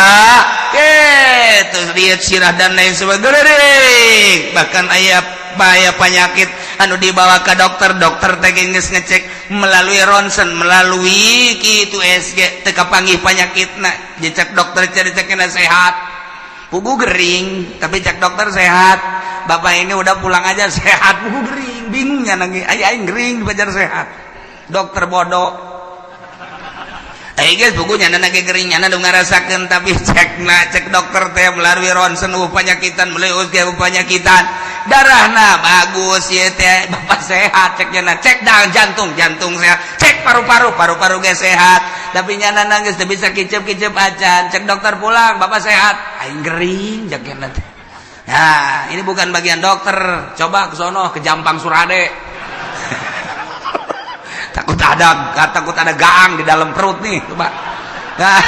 kitu lihat sirah dan lain sebagainya bahkan aya bahaya penyakit anu dibawa ke dokter teh geus ngecek melalui ronsen melalui kitu SG teu kapanggih penyakitna dicek dokter cek-cekna sehat pugu gering tapi cek dokter sehat bapak ini udah pulang aja sehat pugu gering bingungnya lagi aing gering dibajar sehat dokter bodoh. Guys, bukunya nana gering nana udah ngerasakan tapi cek dokter teh melalui ronsen penyakitan melalui penyakitan darahna bagus ya teh bapak sehat ceknya na cek jantung sehat cek paru-paru ge sehat tapi nyana nangis bisa kicep acan cek dokter pulang bapak sehat aing gering ceknya teh. Nah ini bukan bagian dokter coba ke sono ke Jampang Surade takut ada gaang di dalam perut nih coba. Nah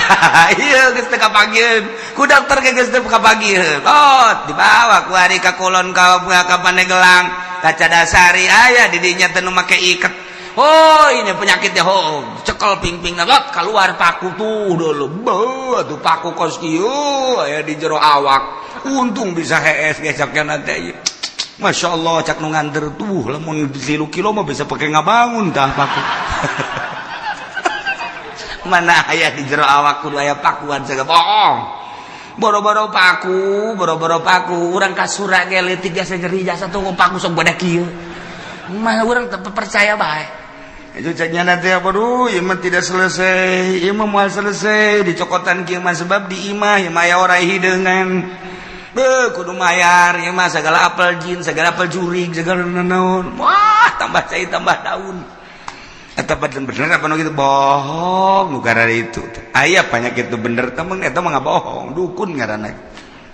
iya geus teu kapagieun ku dokter ge geus teu kapagieun dibawa ku ari ka kulon ka Paneglang ka Cadasari aya di dinya teh nu make iket ini penyakitnya cekel ping-pingna lot keluar paku tuh dulu tuh paku kos kieu aya di jero awak untung bisa hees gesakna teh. Masya Allah cak nu nganter tuh lamun 3 kilo mah bisa pakai ngabangun dah paku. Mana aya di jero awak kudu aya pakuan segala bohong. Boro-boro paku urang kasura ge leutik jasa nyeri jasa tuh paku sok bada kieu. Mah urang teu percaya bae. Itu canya nanti apa ieu mah tidak selesai, ieu mah moal selesai dicokotan kieu mah sebab di imah ieu mah aya orang hideungan. Kudu mayar ya mah segala apel jin segala apel jurig segala naon wah tambah cai tambah daun eta bener apa nu kitu bohong nu gara itu aya penyakit itu bener temen eta mah ngabohong dukun ngaranna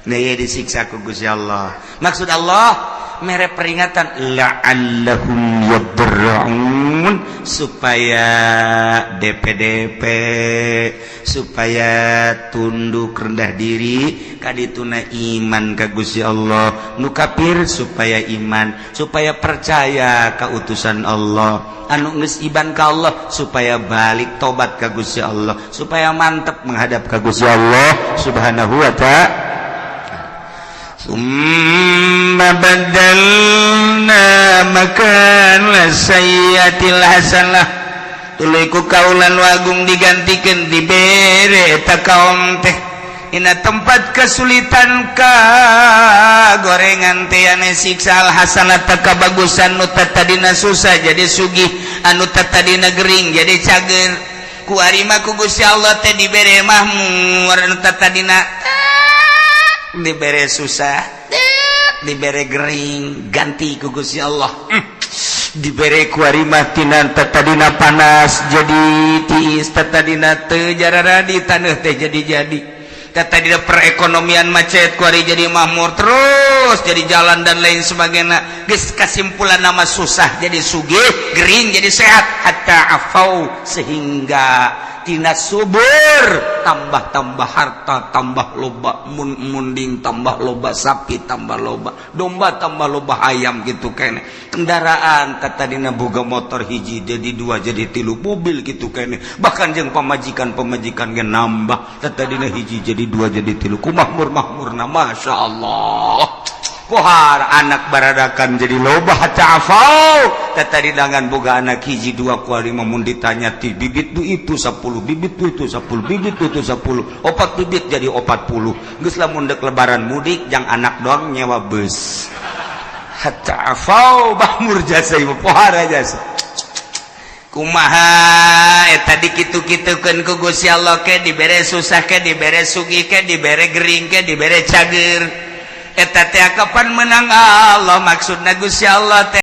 nah ieu disiksa ku Gusti Allah maksud Allah mere peringatan la'allahum yadra'un supaya DP supaya tunduk rendah diri kadituna iman ka Gusti Allah nu kafir supaya iman supaya percaya ka utusan Allah anu geus iban ka Allah supaya balik tobat ka Gusti Allah supaya mantep menghadap ka Gusti Allah subhanahu wa ta'ala. Summa badalna makana sayyatil hasanah tuluy ku kaulan wagung digantikeun dibere eta kaum teh ina tempat kesulitan ka gorengan teh ane siksa al hasanah ta kabagusan nu tadina susah jadi sugih anu tadina gering jadi cager ku ari mah ku Gusti Allah teh dibere mahmur anu tadina dibere susah dibere gering ganti ku Gusti Allah dibere ku ari mah tina tadina panas jadi tiis tadina teu jarara di taneuh teh jadi tadina perekonomian macet ku ari jadi makmur terus jadi jalan dan lain sebagainya geus kasimpulan nama susah jadi sugih gering jadi sehat hatta afau sehingga tina subur tambah harta tambah loba munding tambah loba sapi tambah loba domba tambah loba ayam gitu kene kendaraan tadina boga motor hiji jadi 2 jadi 3 mobil gitu kene bahkan jeung pamajikan ge nambah tadina hiji jadi 2 jadi 3 ku makmur-makmurna masyaallah pohar anak baradakan jadi loba ta'afau tadi dangan boga anak hiji 2 kuari mun ditanya ti bibit du itu 10 bibit du itu 10 bibit du itu 10 opat bibit jadi 40 geus lamun dek lebaran mudik jang anak doang nyewa bus ta'afau bahmur jasa ieu pohar jasa kumaha eta dikitu-kitukeun ku Gusti Allah ke dibere susah ke dibere sugih ke dibere gering ke dibere cager eta teh kapan menang Allah maksudna Gusti Allah teh